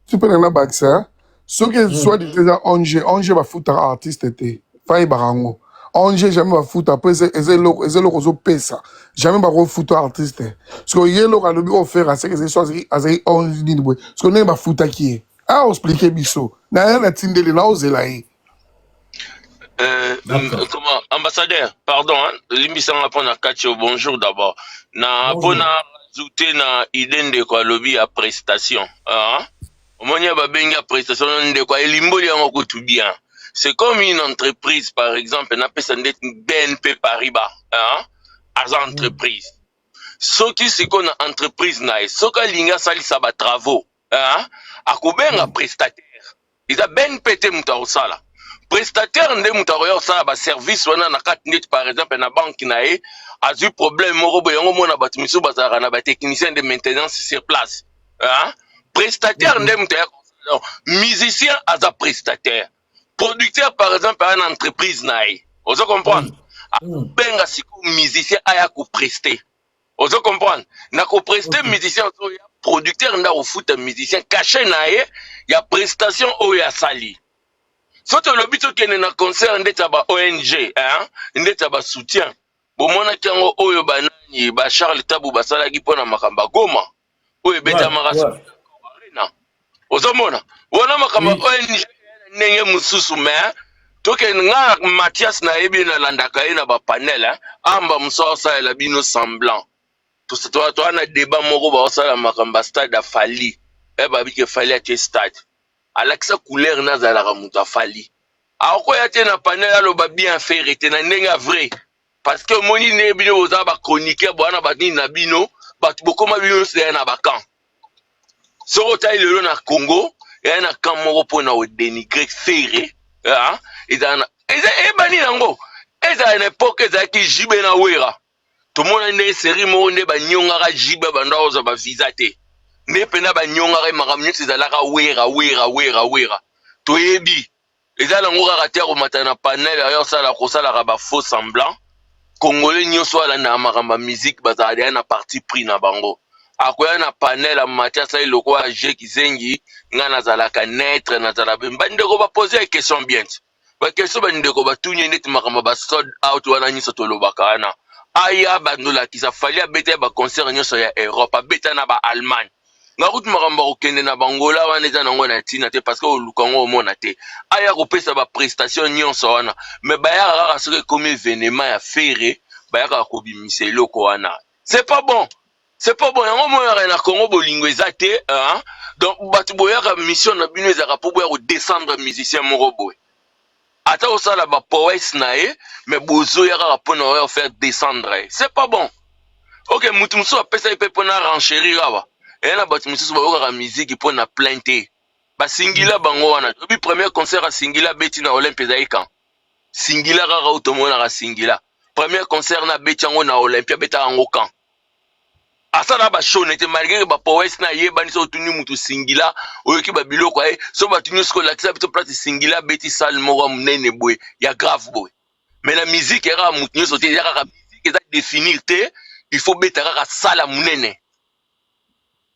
F: Tu peux en avoir ça. Ce que soit déjà Onge va foutre artiste té. Faille barango. Onge jamais va foutre après ezelo kozo pesa. Jamais va foutre artiste. Ce que yelo ka lobi offert à ce que c'est soit azai Onge ni boy. Ce que ne va foutre qui est. Ah expliquer biso. Na rien na tindeli na ozelaï.
H: Comment ambassadeur, pardon, l'émission répond à Kacho, bonjour d'abord. Na pona ajouter na idée de quoi lobby à prestation. Hein? Omonia babenga prestation de quoi elimboli yango tout bien. C'est comme une entreprise par exemple, na pesa ndeti BNP Paribas, hein? Argent entreprise. Ce qui c'est qu'on a entreprise na, ce que linga sali sa ba travaux, hein? Akobenga prestataire. eza BNPT mutu akosala prestataire nde mutu akoya kosala baservice wana na kati ndeti par exemple na banque na ye azwi problème moko boye yango mona bato misusu bazalaka na batechnicien de maintenance sur place prestataire nde mutu aya kosala musicien aza prestataire producteur par exemple aya na entreprise na ye ozo comprendre abenga siko musicien aya kopreste ozo comprendre na kopreste musicien ozoya producteur nda kofuta musicien caché na ye ya prestation oyo asali so tolobi tokende na concert ndeti ya ba ONG ndeti ya basoutien bomonaki yango oyo banani ba Charles Tabu basalaki mpo na makambo ya Goma oyo ebetamaka arena ozomona wana makambo ya ONG ndenge mosusu me tokende nga Mathias nayebi nalandaka ye na bapanel amba mosu asalela bino semblant toana débat moko baosala makambo ya stade afali babike fali atie stade alakisa couleur nazalaka mutu afali akoya te na panel aloba bien faire te na ndenge vrai parce que omoni nde bino boza bachroniqueur bwana banini na bino bato bokoma bino nyonso eya na bakamp soko otali lelo na Congo eya na kamp moko mpona odenigre fere ebani yango ezala na epoke ezalaki jibe na wera tomona nde seri moko nde banyongaka jibe banda kozwa bavisa te nde mpena banyongaka makambo nyonso ezalaka wera toyebi ezala yango kaka te akomata na panel ayo kosalaka bafaux semblant congolais nyonso alandaka makambo ya musique bazala deya na parti pris na bango akoya na panel amati asali lokola age kizengi nga nazalaka netre nazala bandeko bapose question bien baquestion bandeko batunye ndeti makambo basold out wana nyonso tolobaka wana aya bandolakisa fali abeta ya baconcert nyonso ya Europe abeta na baallemagne ngakuti makambo akokende na bangola wana eza nango na ntina te parce que oluka ngo omona te aya kopesa baprestation nyonso wana me bayaka kaka soki ekomi événement ya fere bayaka kobimisa eloko wana c'est pas bon yango moyaka na Congo bolingo eza te donc bato boyaka mission na bino ezaka mpo boya kodescendre musicien moko boye ata osala bapoese na ye me bozoya kaka mpona oya faire descendre c'est pas bon ok mutu mosusu apesa ye mpe mpona renchérir awa eya na bato mosusu bayokaka miziki mpo na plain te basingila bango wana obi premier concert asingila beti na olympe ezali kan singila kaka utomonaka singila premier concert na beti yango na olympia betaka yango kan asala bashow nete malgré bapoese na yebani so otuni mutu singila oyoki babiloko aye so bato nyonso kolakisa bito place singila beti sale moko monene boye ya grave boye mais na miziki ekaka mutu nyonso te eza kaka miziki eza définir te il faut beta kaka sala monene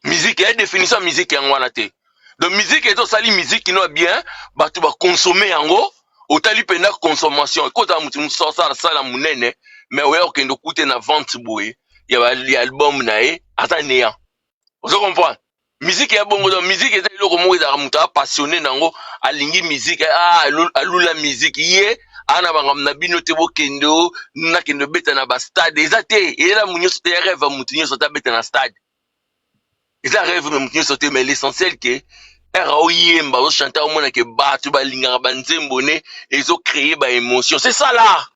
H: musique ya définition ya musique yango wana te donc musique ezosali musique ino bien bato bakonsome yango otali mpena consommation ekozala mutu mosusu osala sala monene mais oya okende okute na vente boye ya album na ye aza néant ozo comprendre musique ya bongo donc musique eza eloko moko ezalaka mutu apassionné nango alingi musique alula musique ye ana bangambo na bino te bokende nakende obeta na bastade eza te eyela mu nyonso te ya rêve mutu nyonso te abeta na stade eza rêve me mutu nyonso te mais l'essentiel ke era oyemba ochante omona ke bato balingaka banzembo ne ezocréer baémotion c'est ça là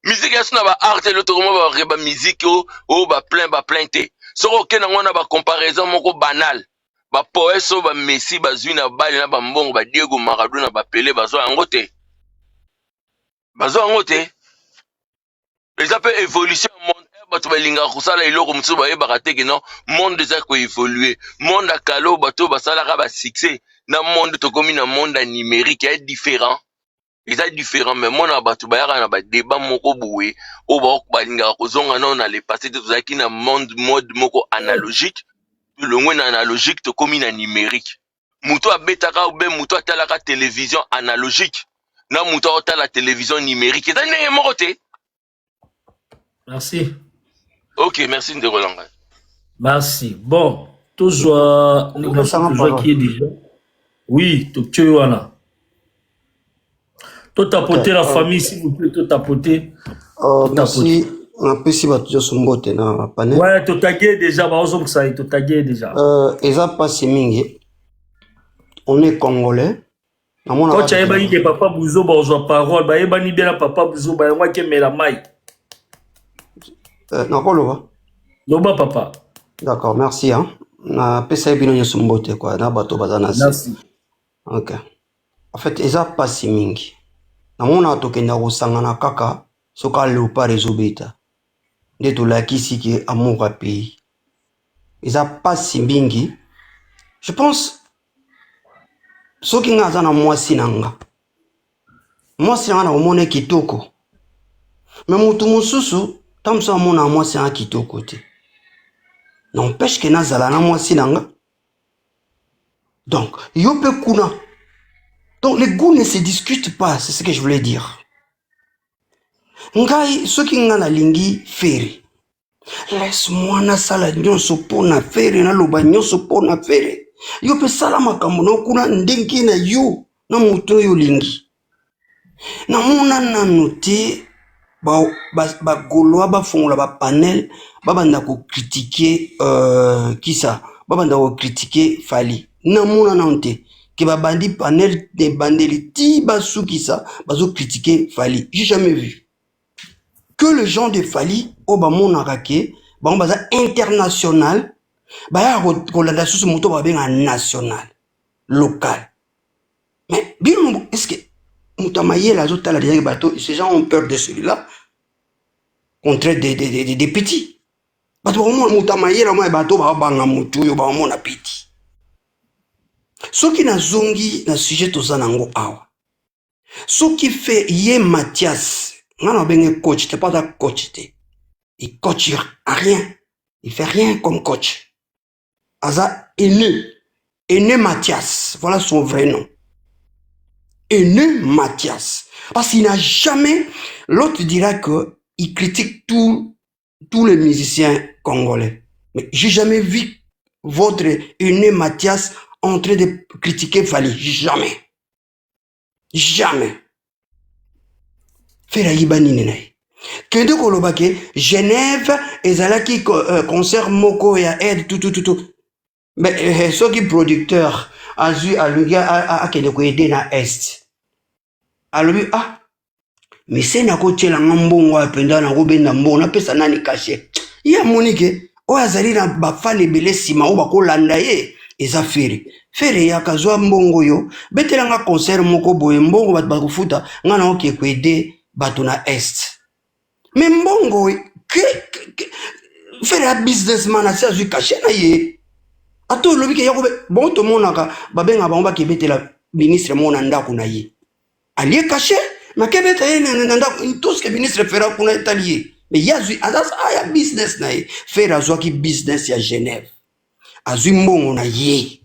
H: musique yaso na baart elotokoma bareba musique oyo baplain te soko okende yango na bacomparaison moko banal bapoese oyo bamessi bazwi na bale na bambongo badiego maradona bapele bazwa yango te eza mpe évolution ya monde bato balingaka kosala eloko mosusu bayebaka te ke non monde eza koévolue monde ya kala oyo bato oyo basalaka basuccès na monde tokomi na monde ya numérique ya différent eza différent mais mona bato bayaka na badébat moko boye oyo balingaka kozonga nao na le passé te tozalaki na mode moko analogique tolongwe na analogique tokomi na numérique mutu abetaka obe mutu atalaka télévision analogique na mutu aotala télévision numérique eza ndenge moko te.
A: Merci.
H: Ok, merci ndeko langa.
A: Merci. Bon, toujours qui est déjà. Oui, tu wana. Tout tapoter la famille, s'il vous plaît, tout tapoter.
I: Merci. On peut si battre sur mbote na panel.
A: Ouais, tout tagué déjà, bah on ça, tout tagué déjà.
I: Eza pas mingi. On est congolais.
A: Quand tu as ébani que papa Bouzo, bah on joue parole, bah ébani bien la papa Bouzo, bah moi qui mets la maille.
I: Nakoloba.
A: Loba papa.
I: D'accord, merci hein. Na pesa bino nyoso mbote quoi, na bato bazana.
A: Merci.
I: OK. En fait, eza pasi mingi. Namona tokenda kosangana kaka soka léopard ezobeta. Nde tolakisi ke amour a pays. Eza pasi mingi. Je pense soki nga aza na mwasi nanga. Mwasi nanga na omone kitoko. Mais mutu mususu tamso amona mwasi nanga kitoko te. N'empêche que nazala na mwasi nanga. Donc, yope kuna. Donc, les goûts ne se discutent pas, c'est ce que je voulais dire. Ngai, soki nga na lingi fere. Laisse-moi na sala nyonso pona fere, na loba nyonso pona fere. Yope sala makambo na kuna ndengi na yo, na muto yo lingi. Na mona na note, ba goloa ba fongola ba panel, ba banda ko critiquer, kisa, ba banda ko critiquer Fally. Na mona na note. Que ba bandi panel de bandeli ti basu qui ça bazo critiquer Fally. J'ai jamais vu que le genre de Fally au ba monarake ba baza international ba ya kolanda sous moto ba benga national local. Mais bien est-ce que mutamaye la zota la derrière bateau ces gens ont peur de celui-là contre des petits. Bato mutamaye la moi bateau ba banga mutu yo ba mona petit. Ce qui n'a zongi na sujet to zanango awa. Ce qui fait yé Mathias, ngana benge coach, t'es pas un coach te. Il coach rien. Il fait rien comme coach. Aza Aîné Mathias, voilà son vrai nom. Aîné Mathias. Parce qu'il n'a jamais, l'autre dira que il critique tous les musiciens congolais. Mais j'ai jamais vu votre Aîné Mathias en train de critiquer Fally. Jamais. Jamais. Fera yibani nenai. Kende kolobake, Genève, ezalaki concert moko ya aide, tout. Mais ce qui producteur, azu aluga a kende ko aider na est. Alubi mais c'est na ko tela ngambongo apenda na ko benda mbongo na pesa nani caché. Ya monike, o azali na ba fan ebele sima o bakolanda ye. Eza fere ya kazwa mbongo yo betelanga concert moko boye mbongo bat bakufuta ngana oke kwede bato na est mais mbongo fere ya businessman asi azwi caché na ye ato lobi ke yakobe bon to monaka babenga bango bakebetela ministre mona ndako na ye alie caché makebeta ye na ndako tout ce que ministre fera kuna italien mais yazwi azasa ya business na ye fere azwaki business ya Genève azwi mbongo na ye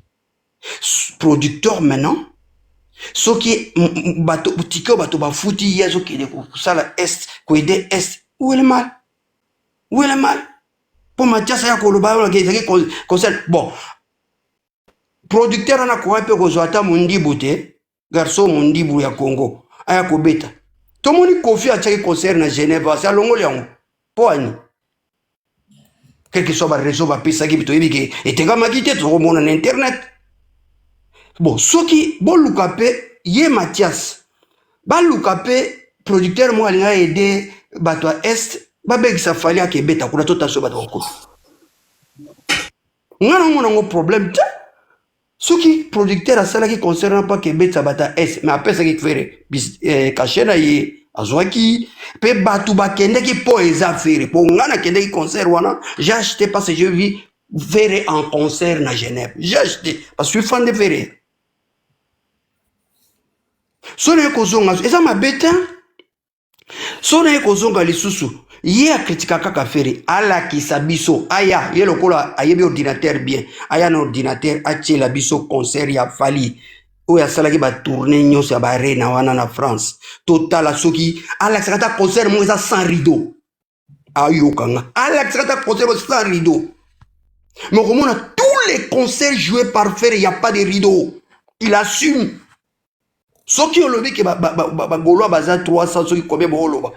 I: producteur maintenant ce qui bato tiko bato ba futi yezo qui de sala est ko aider est où est le mal pour Mathias ya ko loba la ke concert bon producteur na ko ape ko zwata mundibu te garçon mundibu ya Congo aya ko beta to moni Kofi a tchaki concert na Genève sa longo yango poani quel que soit le réseau va pisa qui bitoyebi ke etenga makite to mona na internet. Bon, ce qui bon lukape ye Mathias ba lukape producteur moi alinga aider bato est ba begisa Fally akebeta kuna tota so bato ko ngana mona ngo problème te ce qui producteur asala qui concerne pas kebeta bata est mais après ça qui faire caché na ye azwaki pe bato bakende ki po eza faire po ngana kende ki concert wana j'ai acheté parce que je vis faire en concert na Genève j'ai acheté parce que je suis fan de faire. Sone kozonga eza mabeta sone kozonga lisusu ye a kritika kaka fere ala kisabiso aya ye lokola ayebi ordinateur bien aya na ordinateur atie la biso concert ya Fally o ya salaki ba tourner nyonso ya ba arena wana na France total soki ala sakata concert mo eza sans rideau ayo kanga ala sakata concert sans rideau mais comment on a tous les concerts joués par Fere, il y a pas de rideau il assume. Ce qui est le que Gaulois baza 300 ceux qui combien boloba.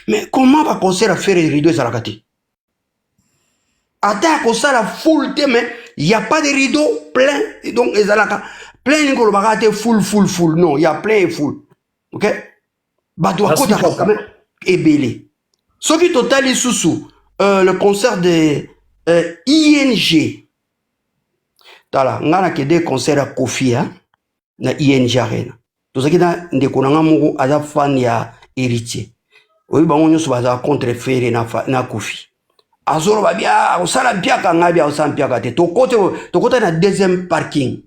I: Mais comment va concert à faire les rideaux à la gâté? Attends concert à full mais il y a pas de rideaux plein et donc les alaka plein de Gaulois full non il y a plein et full. OK? Bah toi côté quand même et belé. Ce qui total est sous le concert de ING. Tala ngana que des concerts à Kofi hein na ING Arena. tozaki na ndeko na nga moko aza fan ya héritier oyi bango nyonso baza contre Ferré na Koufi azoloba bia akosala mpiaka ngai bia akosala mpiaka te tokota na deuxième parking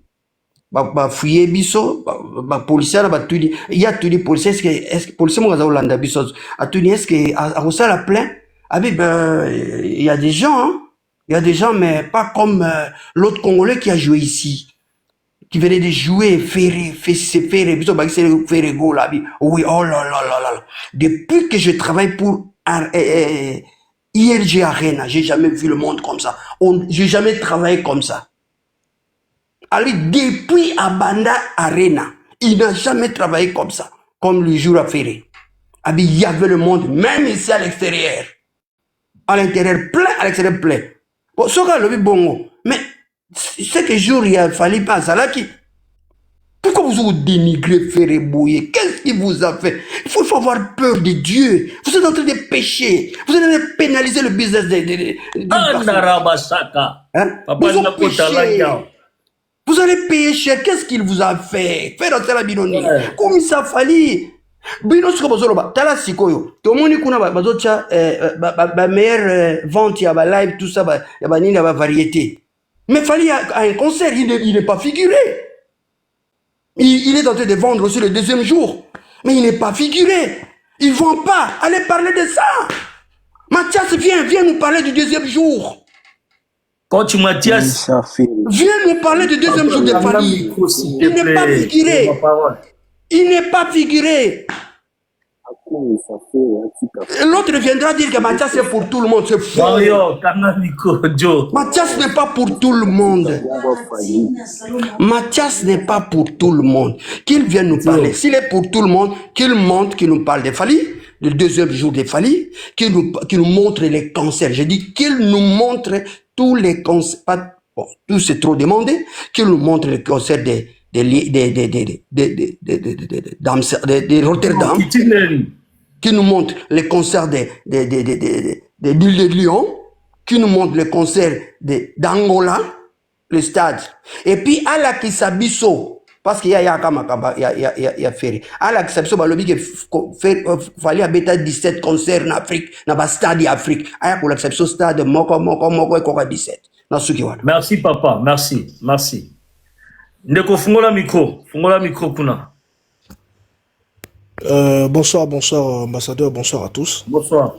I: bafuye biso bapolisier na batuni ya tuni policier est-ce que policier moko aza kolanda biso atuni est-ce que akosala plein abi il y a des gens hein? Il y a des gens mais pas comme l'autre Congolais qui a joué ici qui venait de jouer Ferré biso bakisi Ferré go là oui oh là là là là depuis que je travaille pour IRG Arena j'ai jamais vu le monde comme ça j'ai jamais travaillé comme ça. Ali depuis Abanda Arena il n'a jamais travaillé comme ça comme le jour à Ferré. Abi il y avait le monde même ici à l'extérieur. À l'intérieur plein, à l'extérieur plein. Bon, ce gars le bongo. Mais c'est que jour il a fallu pas ça là qui. Pourquoi vous dénigrez Ferré Bouye? Qu'est-ce qu'il vous a fait? Il faut avoir peur de Dieu. Vous êtes en train de pécher. Vous allez pénaliser le business des hein? Vous allez payer cher. Qu'est-ce qu'il vous a fait? Faire entrer la binoni. Comme ça fallait. Bino siko bozoloba tala sikoyo tomoni kuna bazocha ba meilleure vente ya ba live tout ça ya ba nini ya ba variété mais fallait un concert il n'est pas figuré il est en train de vendre aussi le deuxième jour mais il n'est pas figuré il vend pas allez parler de ça Mathias viens nous parler du deuxième jour
A: Coach Mathias
I: viens nous parler du deuxième jour de famille il n'est pas figuré il n'est pas figuré. L'autre viendra dire que Mathias c'est pour tout le monde. C'est faux. Mathias n'est pas pour tout le monde. Mathias n'est pas pour tout le monde. Qu'il vienne nous parler. S'il est pour tout le monde, qu'il montre, qu'il nous parle des Fally, le deuxième jour des Fally, qu'il nous montre les cancers. Je dis qu'il nous montre tous les cancers. Bon, tout c'est trop demandé. Qu'il nous montre les cancers de Rotterdam, qui nous montre les concerts de l'île de Lyon, qui nous montre les concerts d'Angola, le stade. Et puis, à la Kisabiso, parce qu'il y a Ferré. À la Kisabiso, il fallait habiter 17 concerts en Afrique, dans le stade d'Afrique. À la Kisabiso, stade Moko, 17.
A: Merci, papa. Merci. Ndeko fungola micro kuna.
J: Bonsoir ambassadeur, bonsoir à tous.
A: Bonsoir.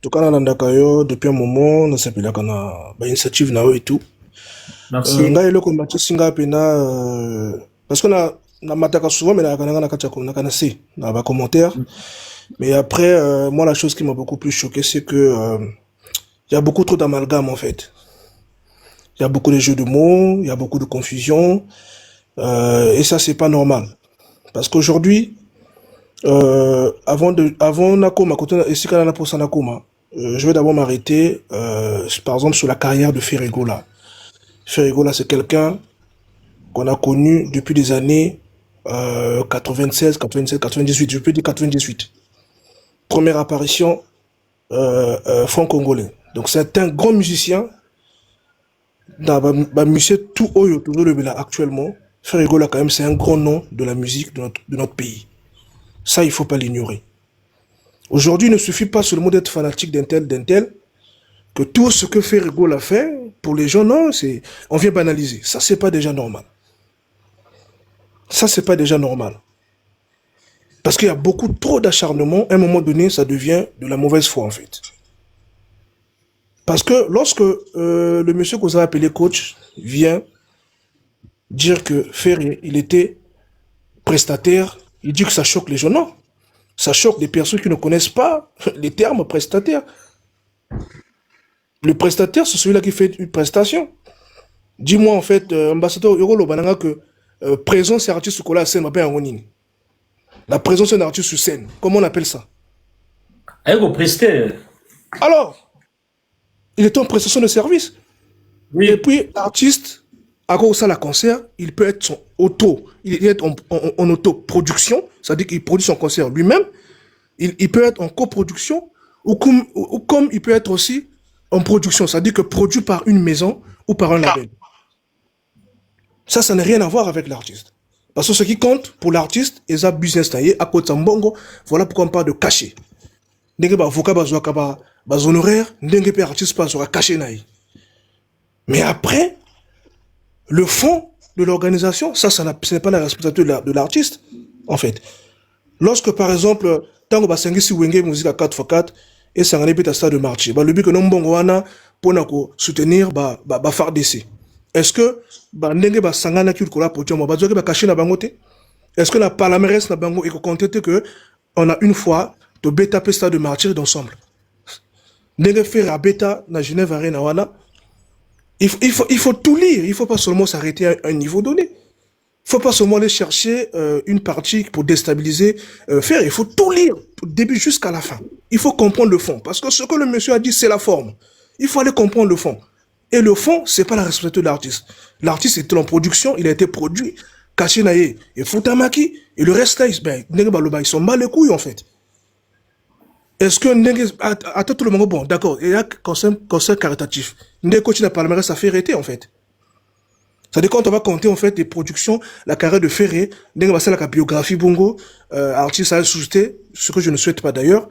J: Tukana Nandakayo depuis un moment, on s'appelle kana ba initiative na et tout.
A: Merci.
J: Ngai loko machisinga pena parce que na mataka souvent mais na kana kachako na kana si na ba commentaire. Mais après moi la chose qui m'a beaucoup plus choqué c'est que il y a beaucoup trop d'amalgame en fait. Il y a beaucoup de jeux de mots, il y a beaucoup de confusion, et ça c'est pas normal. Parce qu'aujourd'hui, avant Nakoma, je vais d'abord m'arrêter, par exemple sur la carrière de Ferré Gola. Ferré Gola c'est quelqu'un qu'on a connu depuis des années 96, 97, 98, je peux dire 98. Première apparition franc-congolais. Donc c'est un grand musicien. Monsieur tout oyo toujours le actuellement Ferré Gola quand même c'est un grand nom de la musique de notre pays. Ça il faut pas l'ignorer. Aujourd'hui il ne suffit pas seulement d'être fanatique d'un tel que tout ce que Ferré Gola fait pour les gens non c'est on vient banaliser. Ça c'est pas déjà normal. Parce qu'il y a beaucoup trop d'acharnement. À un moment donné ça devient de la mauvaise foi en fait. Parce que lorsque le monsieur qu'on a appelé coach vient dire que Ferré, il était prestataire, il dit que ça choque les gens. Non, ça choque des personnes qui ne connaissent pas les termes prestataire. Le prestataire, c'est celui-là qui fait une prestation. Dis-moi en fait, ambassadeur Yoro Bananga, que présence d'un artiste sur la scène, la présence d'un artiste sur scène, comment on appelle ça? Alors, il est en prestation de service. Oui. Et puis, l'artiste, à cause de la concert, il peut être en autoproduction, c'est-à-dire qu'il produit son concert lui-même. Il peut être en coproduction, ou comme il peut être aussi en production, c'est-à-dire que produit par une maison ou par un label. Ça n'a rien à voir avec l'artiste. Parce que ce qui compte pour l'artiste, et ça business taillé, à côté de Mbongo, voilà pourquoi on parle de cachet. Ndenge ba avocat bazwaka ba honoraire, ndenge pe artiste pas sera caché naï. Mais après, le fond de l'organisation, ce n'est pas la responsabilité de l'artiste, en fait. Lorsque, par exemple, tant que basengi si wenge musique à 4x4, et ça en est à stade de marché, le but que nous avons pour soutenir faire d'essai. Est-ce que ndenge basangana ki kola potiamo bazoki ba caché na bango te? Est-ce que la palmarès na bango eko compter que on a une fois de bêta stade de martyr d'ensemble? Ndenge faire à bêta na Genève Arena wana, il faut tout lire, il faut pas seulement s'arrêter à un niveau donné. Il faut pas seulement aller chercher une partie pour déstabiliser, faire, il faut tout lire, du début jusqu'à la fin. Il faut comprendre le fond, parce que ce que le monsieur a dit, c'est la forme. Il faut aller comprendre le fond. Et le fond, c'est pas la responsabilité de l'artiste. L'artiste était en production, il a été produit, caché naïe, et Futamaki, et le reste là, ils sont mal les couilles en fait. Est-ce que attends tout le monde, bon, d'accord, il y a concert caritatif. Ndenge coach n'a palmarès à Ferré en fait. Ça dit quand on va compter en fait des productions, la carrière de Ferré, ndenge va la biographie Bongo, artiste à sous-jeté, ce que je ne souhaite pas d'ailleurs.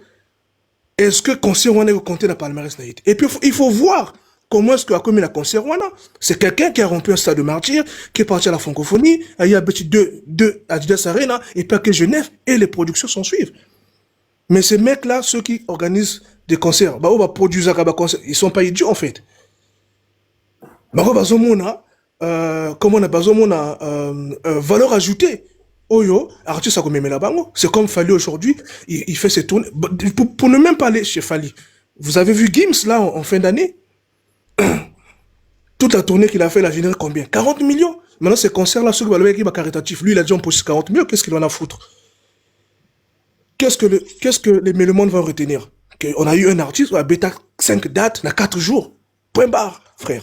J: Est-ce que concert on est compté la palmarès naïe? Et puis il faut voir comment est-ce que a commis la concert wana. C'est quelqu'un qui a rompu un stade de martyr, qui est parti à la francophonie, il y a deux Adidas Arena, et pas que Genève, et les productions s'en suivent. Mais ces mecs-là, ceux qui organisent des concerts, on va produire des concerts, ils sont pas idiots en fait. Comment on a besoin de valeur ajoutée. Oyo, artiste a comme la bango. C'est comme Fali aujourd'hui, il fait ses tournées. Pour ne même pas aller chez Fali. Vous avez vu Gims là en fin d'année? Toute la tournée qu'il a fait, il a généré combien? 40 millions. Maintenant, ces concerts-là, ceux qui va caritatif, lui, il a déjà posé 40 millions. Qu'est-ce qu'il en a à foutre? Qu'est-ce que les mélomanes vont retenir? On a eu un artiste, on a bêta 5 dates, on a 4 jours. Point barre, frère.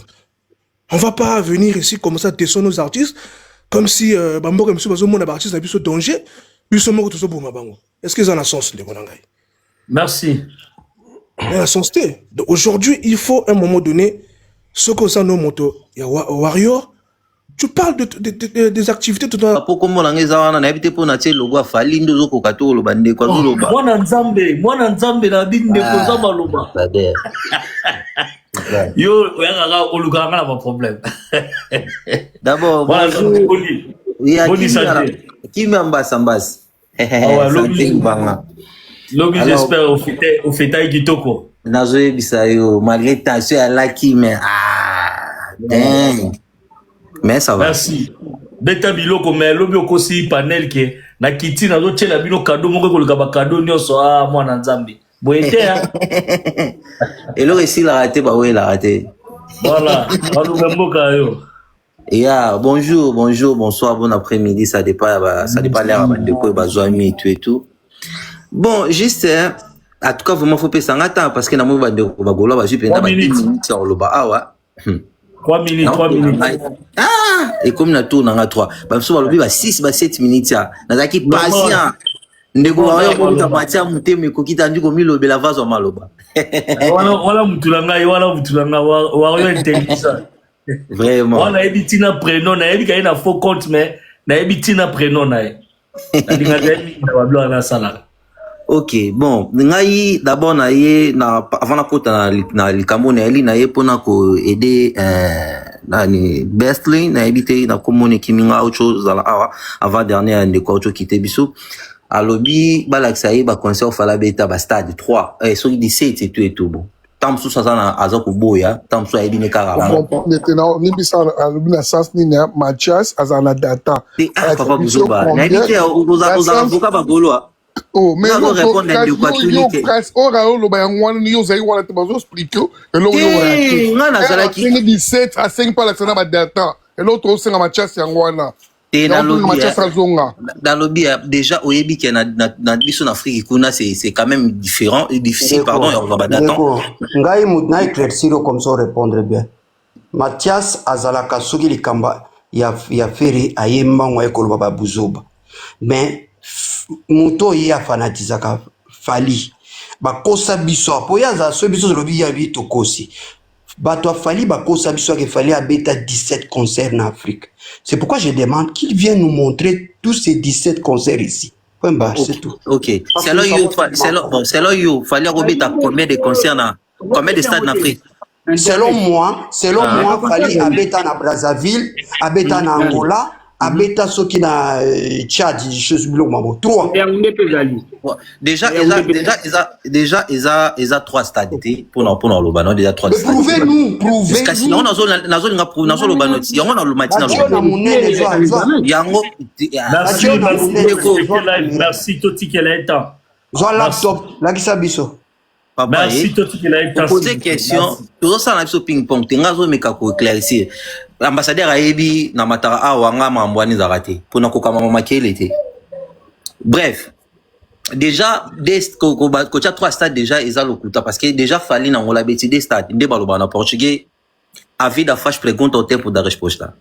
J: On va pas venir ici comme ça descendre nos artistes, comme si Bambo comme si mon artiste a vu ce danger, puis ce mot tout ça pour ma bango. Est-ce qu'ils en ont sens les bonangai?
A: Merci.
J: Il a sens. Aujourd'hui, il faut à un moment donné, ce que ça nous montre, il y a Warrior. Tu parles des activités tout à l'heure.
K: Pourquoi mon langue est en habité pour nature le bois fali nous au kato le bandé quoi le bas.
A: Moi Nzambe na binde ko zamba loba. Yo oyanga oluganga na problème.
K: D'abord qui m'ambasse ambasse.
A: Lobby j'espère au fêtail kitoko.
K: Nazoe bisayo malgré tension à la qui mais dang. Mais ça va. Merci.
A: Beta biloko mais lobi okosi panel ke na kiti na zo tshela bino cadeau moko ko luka ba cadeau nyonso mwana Nzambe. Boyete hein.
K: Et le récit l'a raté bah ouais l'a raté.
A: Voilà, mboka yo.
K: Yeah, bonjour, bonsoir, bon après-midi, ça dépend l'air de quoi bazwami et tout. Bon, juste en tout cas vraiment faut pas s'engager parce que na mo ba de ba gola ba jipe na ba 10 minutes sur le bas
A: 3 minutes.
K: Ah, et comme na tourne en 3. Ba so ba lobi ba 6 ba 7 minutes ya. Na zaki patient. Ndeko wa yo ko tapatia muteme ko kitandi ko milo bela vazo maloba.
A: Wala mutulanga wa yo intelligent.
K: Vraiment.
A: On a ebitina prénom na ebi ka na faux compte mais na ebitina prénom na e. Na dinga demi na ba blo na sala.
K: Ok, bon, ngai d'abord na ye na avant na kota na likambo na eli na ye pona ko aider nani bestly na ebité na komone kiminga autre chose dans la avant dernière de quoi autre quitter biso alobi balakisa ye ba concert fala beta ba stade 3 so 17 et tout bon tant sous ça na azako boya tant sous ebine karama
F: maintenant ni bisa alobi na sens ni na Mathias azana data
K: papa buzoba na ebité oza boka ba goloa.
F: Oh, mais non, il 17 à 5 par la semaine data. Et l'autre aussi, la Mathias Yangwana.
K: Et dans l'objet, déjà, au Yébi, qui est dans l'Isson Afrique, c'est quand même différent et difficile, pardon, et on va d'attendre.
I: Ngai Moudna éclaircir comme ça répondre bien. Mathias Azalaka Sugi Likamba, ya Ferry, Ayemba, Waekolo Baba Buzoba. Mais, Muto ya fanatizaka Fali. Bakosa biso, apoya za so biso lobi ya bito kosi. Bato Fali Bakosa biso ke Fali abeta 17 concerts en Afrique. C'est pourquoi je demande qu'il vienne nous montrer tous ces 17 concerts ici. Ouais, bah, c'est tout.
K: Ok. C'est là où Fali abeta combien de concerts combien de stades en Afrique?
I: Selon moi, Fali abeta na Brazzaville, abeta na Angola, abeta soki na Tchad, je suis bloqué mamo. 3.
K: Déjà, ils a 3 stades pour nous Lobano, déjà 3 stades.
I: Prouvez-nous.
K: Non, nazo Lobano, yango na Lumatina
A: Merci Toti Keleta.
I: Zo laptop, la kisa biso.
A: Merci Toti Keleta.
K: Poser question, tout ça na biso ping pong, tengazo meka ko éclaircir. L'ambassadeur Aebi na matara awanga mambwani za raté pour na kokama makele té. Bref, déjà coach a 3 stades déjà ils a l'okuta parce que déjà Fali na ngola beti des stades ndé baloba na portugais a vida faz pergunta au tempo da resposta.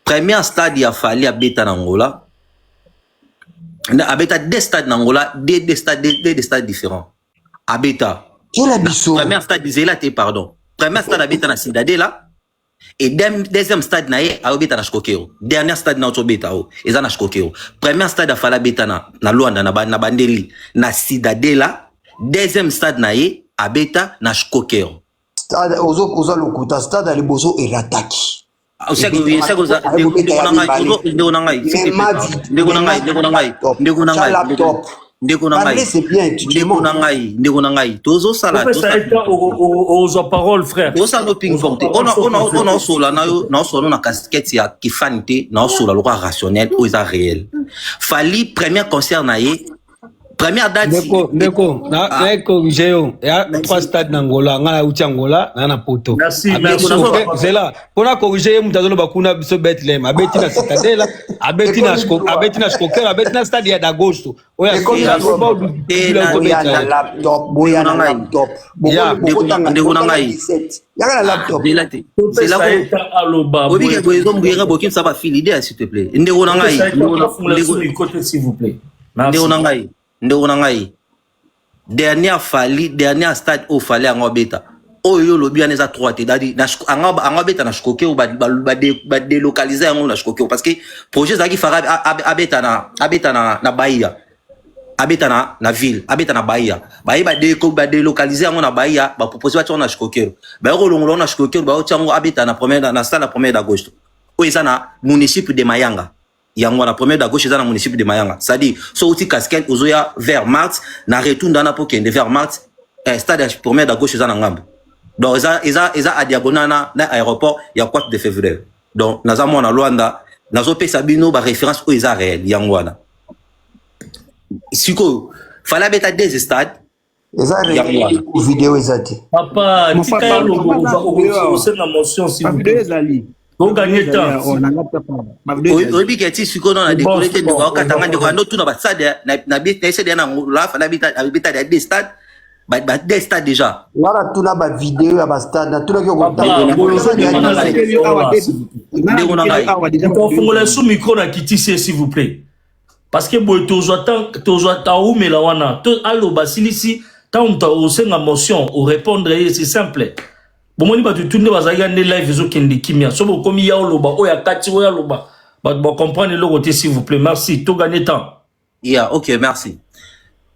K: Premier stade ya Fali a beta na ngola. A beta des stades na ngola, des stades différents. A beta. Premier stade Zélate pardon. Premier stade a beta na Cidadela. Et deuxième stade na ye a beta na Shkokero. Dernier stade na beta o eza na Shkokero. Premier stade a Fala beta na Luanda na Bandeli na Cidadela. Deuxième stade na ye a beta na Shkokero.
I: Stade ozo lokuta stade ali bozo erataki.
K: Tozo sala
A: aux paroles frère.
K: Tozo no ping pong. On sola na solo na casquette ya kifanité na sola le rationnel ou ça réel. Fali premier concert na ye. Première date.
L: Ndeko, na corrigeo. Ya 3 stades n'Angola, ngana uti Angola, na poto.
A: Merci.
L: C'est là. Pour na corriger mutazolo bakuna biso Bethlehem, abeti na Citadela, abeti na Shkokero, abeti na stade ya d'Agosto. Oya
I: boya na laptop.
K: Ndeko na ngai.
I: Yaka na laptop.
K: C'est là où Obi ke boyezo mbuyera bokim ça va filer s'il te plaît. Ndeko na ngai.
A: S'il vous plaît.
K: Ndeko na ngai. Ndeko na ngai. Dernière stade au Fali anga beta. Oyo lobi aneza 3 te dadi anga beta na Shkokero ba délocaliser anga na Shkokero parce que projet zaki fara abeta na Bahia. Abeta na ville, abeta na Bahia. Ba délocaliser anga na Bahia, ba proposer ba na Shkokero. Ba rolongo na Shkokero ba oti abeta na stade la 1er d'agosto. Oyo eza na municipio de Mayanga. Yango na 1er d'agosto dans le municipio de Mayanga. C'est-à-dire, so outi casquette ozoya vers mars, na retourne dans na pokende vers mars, stade 1er d'agosto dans ngambo. Donc eza a diagonale na aéroport ya 4 de février. Donc naza mona Luanda, nazo pesa bino ba référence o eza réel yango wana. Siko fala beta des stades
I: eza réel vidéo ezati.
A: Papa, tika logo c'est la motion s'il vous plaît. Bon gagner temps.
K: Obi keti siko na décolleté de wa katanga de no tuna ba stade na bit na ese na la fala bita des stades ba des stades déjà.
I: Wala tuna ba vidéo ya ba stade na tuna ko
A: fongola sous micro na kitisi s'il vous plaît. Parce que boy tozo ou mais la wana to allo basilisi tant on senga motion ou répondre c'est simple. Bon on va te tourner bazaya ne live zo kende kimia so bo komi ya loba o ya kati o ya loba ba comprendre le côté s'il vous plaît merci to gagner temps.
K: Yeah, OK, merci.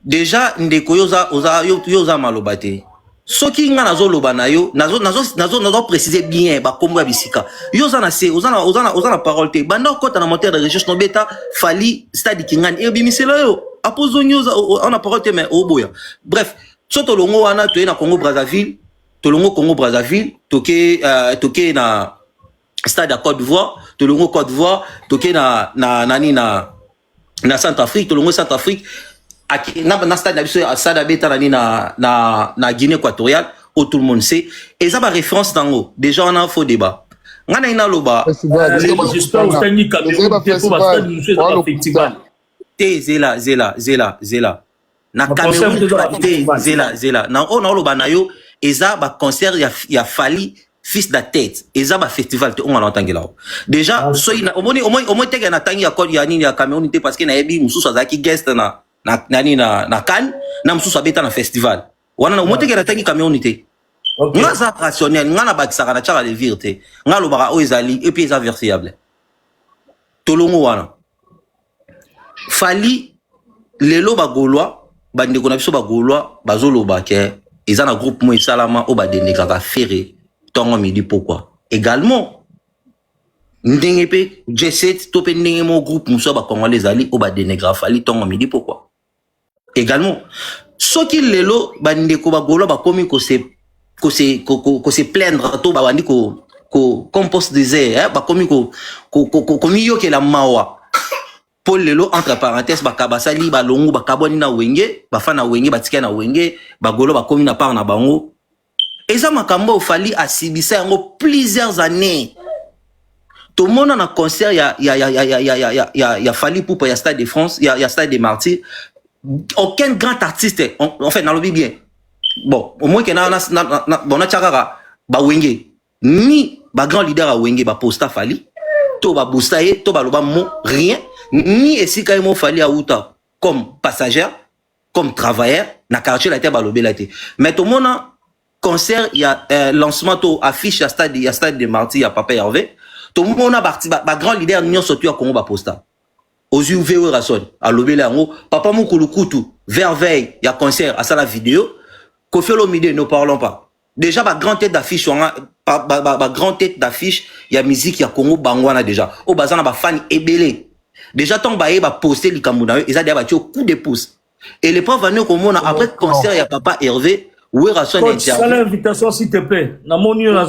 K: Déjà ndeko yoza malobate. Soki nga nazo loba na yo nazo préciser bien ba kombo ya bisika. Yoza na se oza na parole te. Banda kota na moteur de recherche no beta Fali stade kingani e bimisela yo. Apozo nyoza on a parole te mais oboya. Bref, soto longo wana to na Congo Brazzaville, tolongo Congo Brazzaville, toke na stade à Côte d'Ivoire, tolongo Côte d'Ivoire, toke na Centrafrique, tolongo Centrafrique. Na stade na stade abeta na Guinée équatoriale où tout le monde sait et ça va référence tango déjà on a un faux débat ngana ina loba
A: j'espère que c'est ni Cameroun pour festival
K: zela na Cameroun zela na on a loba na yo eza ba concert ya Fali fils da tête eza ba festival te on a entangela déjà so ina au moins teke na tangi ya code ya nini ya Cameroun te parce que na yebi mususu azaki guest na Cannes na mususu abeta na festival wana na umote kera tangi Cameroun te Nga za rationnel, nga na bakisaka na tchaka de vérité. Nga lo baka o ezali et puis eza versiable. Tolongo wana. Fali lelo ba Gaulois, ba ndeko na biso ba Gaulois, bazolo ba ke eza na groupe mo esalama o ba dénégraka ferré tongo midi pourquoi. Également ndenge pe J7 to pe ndenge mo groupe muso ba Congolais ali o ba dénégraka Fali tongo midi pourquoi. Également soki lelo ba ndeko ba Gaulois ba komi ko se plaindre to ba wandi ko compost désert ba komi ko miyo ke la mawa Paul lelo entre parenthèses ba kabasali ba longu ba kaboni na wenge ba fana wenge ba tika na wenge ba Gaulois ba komi na part na bango eza makambo Fali asibisa yango plusieurs années. Tout le monde en a concert ya Fali Poupa ya Stade de France ya Stade des Martyrs. Aucun grand artiste en fait dans le bien. Bon, au moins que na tchakara ba wenge ni ba grand leader a wenge ba posta Fali to ba boostaye to ba loba mo rien ni esika mo Fali a uta comme passager comme travailleur na quartier la terre ba lobela te. Mais tout le monde concert il y a lancement to affiche ya Stade de Martyrs ya Papa Hervé. Tout le monde a parti ba grand leader nyon surtout à Congo ba posta. Aux UV Rason à lobela ngo papa mukulu kutu verveille ya concert à ça la vidéo. Kofi Olomide, ne parlons pas. Déjà, ma grande tête d'affiche, ma grande tête d'affiche, il y a musique, il y a Congo, Bangwana déjà. Au bazar, il y a fan ébélé. Déjà, tant que il va poster les Camerounais, ils ont déjà battu au coup de pouce. Et les pauvres venus comme on a après le concert, il y a Papa Hervé, où est Rasson
A: Coach, ça l'invitation, s'il te plaît. Na monio la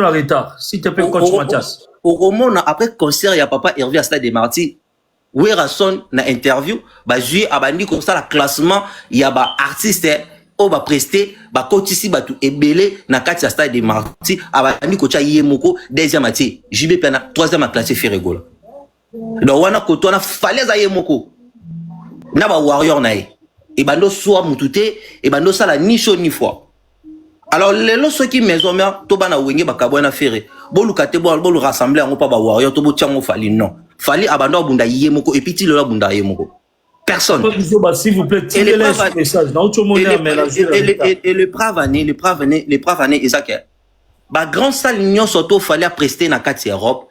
A: retard, s'il te plaît, coach Mathias.
K: Au roman, après le concert, il y a Papa Hervé à Stade des Martyrs. Où est Rasson, na interview, bah, juillet, à bandi comme ça, le classement, il y a bah, artiste, o ba presté ba kotisi batu ebele na kati ya Stade des Martyrs abandi kocha yemoko deuxième ati JB pena troisième classé Ferregola donc wana koto na falaise yemoko na ba warrior nae e bando soa mutute e bando sala ni chaud ni froid alors lelo ceux qui maison mère to bana wenge ba kabwana ferre boluka te bolu rassembler ngo pa ba warrior to bo tiango Fali non Fali abando bunda yemoko et puis ti lelo bunda yemoko. Personne.
A: S'il vous plaît, tirez le message.
K: Et le brave année, Isaac. Ba grand salle union surtout fallait prester na kati Europe.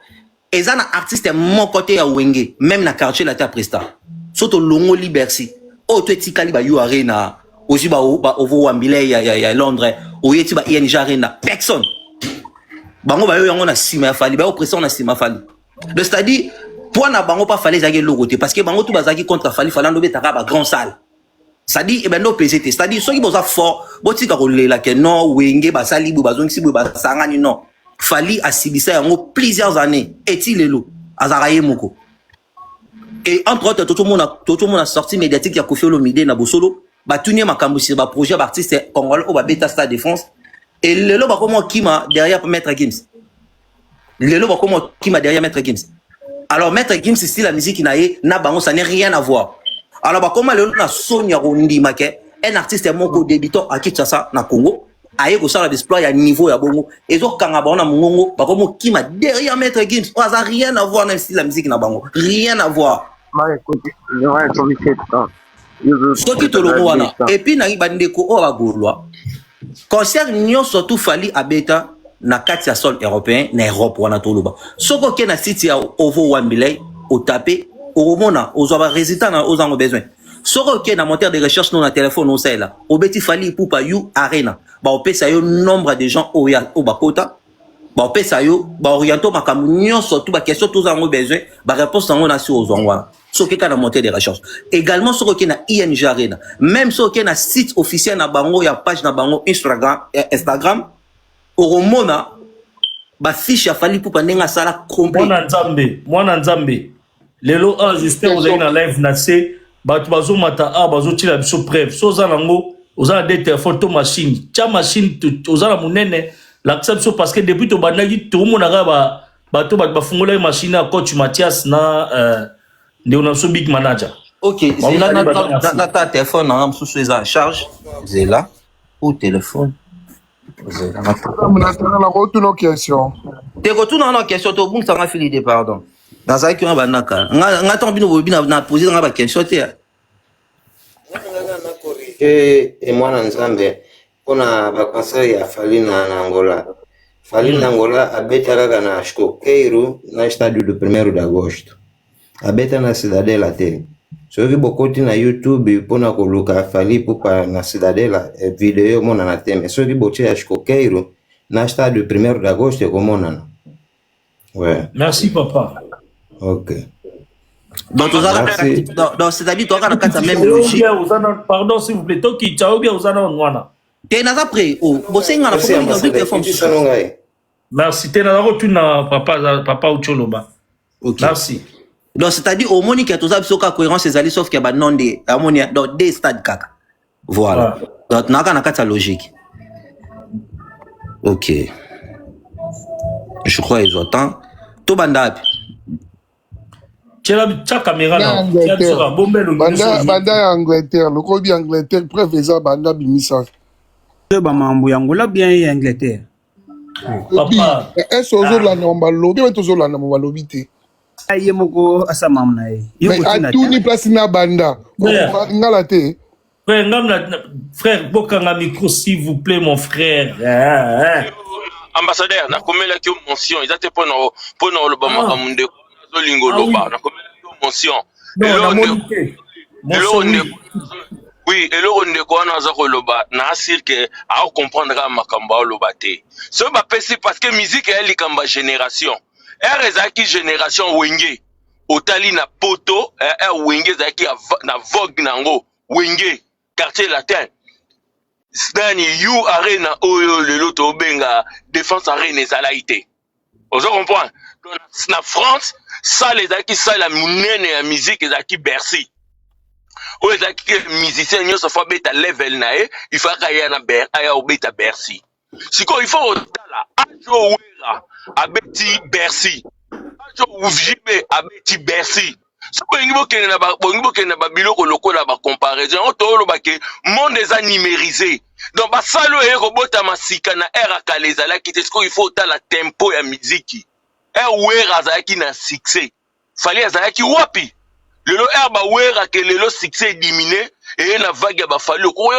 K: Et ça na artiste mon côté à Wenge, même na quartier la ta presta. Surtout longo libersi. O to etikali ba you arena, aussi ba ovo wambile ya Londres, o yeti ba ING arena. Personne. Bango ba yo yango na sima Fali, ba oppression na sima Fali. Le stade pour na bango pas fallait zaki logoté parce que bango tout bazaki contre Fali falando betaka ba grand salle. Ça dit et ben no PCT, c'est à dire ceux qui boza fort, botika ko lela ke non wenge ba sali bu bazongi si bu ba sangani non. Fali asibisa yango plusieurs années et-il lelo azaraye moko. Et entre autres tout le monde a sorti médiatique ya Kofi Olomide na Bosolo, ba tunye makambo sur ba projet artiste congolais au ba beta Stade de France et lelo ba comment kima derrière Maître Gims. Lelo ba comment kima derrière Maître Gims. Alors, Maître Gims, c'est la musique qui n'a pas, ça n'a rien à voir. Alors, bah, comment le na Sonia Rondi Make, un artiste est mon débutant à Kinshasa, na Congo, aïe, au sein de l'exploit, à niveau, à Bongo, et donc, quand on a mon bah, comment qui m'a derrière Maître Gims, ça n'a rien à voir, même si la musique n'a pas, rien à voir. Ce qui te le voit, et puis, na Ibandeko, oh, la Gaulois, concert, nous surtout Fali à Beta, na kati ya sol européen na Europe wana toloba soko ke na site ya ovo wambile au tapé au mona aux résultats na aux en besoin soko ke na moteur de recherche non na téléphone on sait là au beti Fali Poupa you arena ba opesa yo nombre de gens au bakota ba opesa yo ba oriento makambo nyonso tout ba question tous en besoin ba réponse en on a sur aux wana soko ke na moteur de recherche également soko ke na ING arena même soko ke na site officiel na bango ya page na bango Instagram Oromona ba fiche ya Fali Poupa ndenga sala complet
A: mwana nzambe lelo enregistré aux na live na se batu bazo mata bazo tila biso preuve so za nango oza des téléphones to machine cha machine oza la munene l'accepte parce que depuis to bandaki to mona ga bato ba fungola machine à coach Mathias na nde on a so big manager.
K: OK, na ta téléphone na msusu eza charge zela au téléphone.
F: La retourne question.
K: Te retourne en question to bung sanga fili de pardon. Dans ça qui on va naka. Nga tombi no bobina na poser nga ba question te. Et moi na nzambe.
M: pour na vacances ya Fally na Angola. Fally na Angola abeta kaka na Choqueiro na estádio do 1º de agosto. Abeta na Cidadela te. Soki bokoti na YouTube pona koluka Fally pupa na Cidadela video mona na teme. Soki boche ya Choqueiro na estádio 1º de agosto komona. Ouais.
A: Merci papa.
M: OK.
K: Donc c'est-à-dire toi quand tu as même logique.
A: Pardon s'il vous plaît. Toi qui tu as bien aux anons.
K: T'es dans après oh bosenga na
A: merci t'es dans rotuna papa Ucholoba.
K: OK.
A: Merci.
K: Donc c'est-à-dire au moni qui a tous absolument cohérence ces alliés sauf qu'il y a non des harmonie dans des stades kaka. Voilà. Donc na kata logique. OK. Je crois ils attendent. To banda
A: Tcha caméra là.
F: Banda ya Angleterre, le kobi Angleterre preuve eza banda bimisa.
N: Ba mambo ya Angola bien ya Angleterre.
A: Papa.
F: Est-ce ozo la nomba lobi ou tozo la nomba lobi te?
N: Aye moko asa mamna e.
F: Mais à tout ni place na banda. Ngala te.
A: Frère, bokanga micro s'il vous plaît mon frère.
H: Ambassadeur, na komela ki mention, ils étaient pour le bama munde zo lingo loba, na komela ki mention. Oui, et le ronde ko na za ko loba, na asir que a comprendre makamba loba te. Ce ba pesi parce que musique est likamba génération. Er ezaki génération wenge. Otali na poto, wenge zaki na vogue nango, wenge, quartier latin. Stani you arena oyo lelo to benga défense arena ezalaite. Ozo comprendre? Donc na France, ça les aki ça la munene ya musique ezaki Bercy. Oyo ezaki musicien nyoso fa beta level na e, il faut kaya na aya obeta Bercy. Siko il faut otala ajo wera abeti Bercy. Ajo ujibe abeti Bercy. Siko ngibo kene ba biloko lokola ba comparaison to lo ba ke monde eza numérisé. Donc ba salo e robota masika na era kaleza la kite siko il faut ta la tempo ya muziki. Wera zaki na succès. Fallait zaki wapi. Lelo ba wera ke lelo succès diminué et na vague ba fallait ko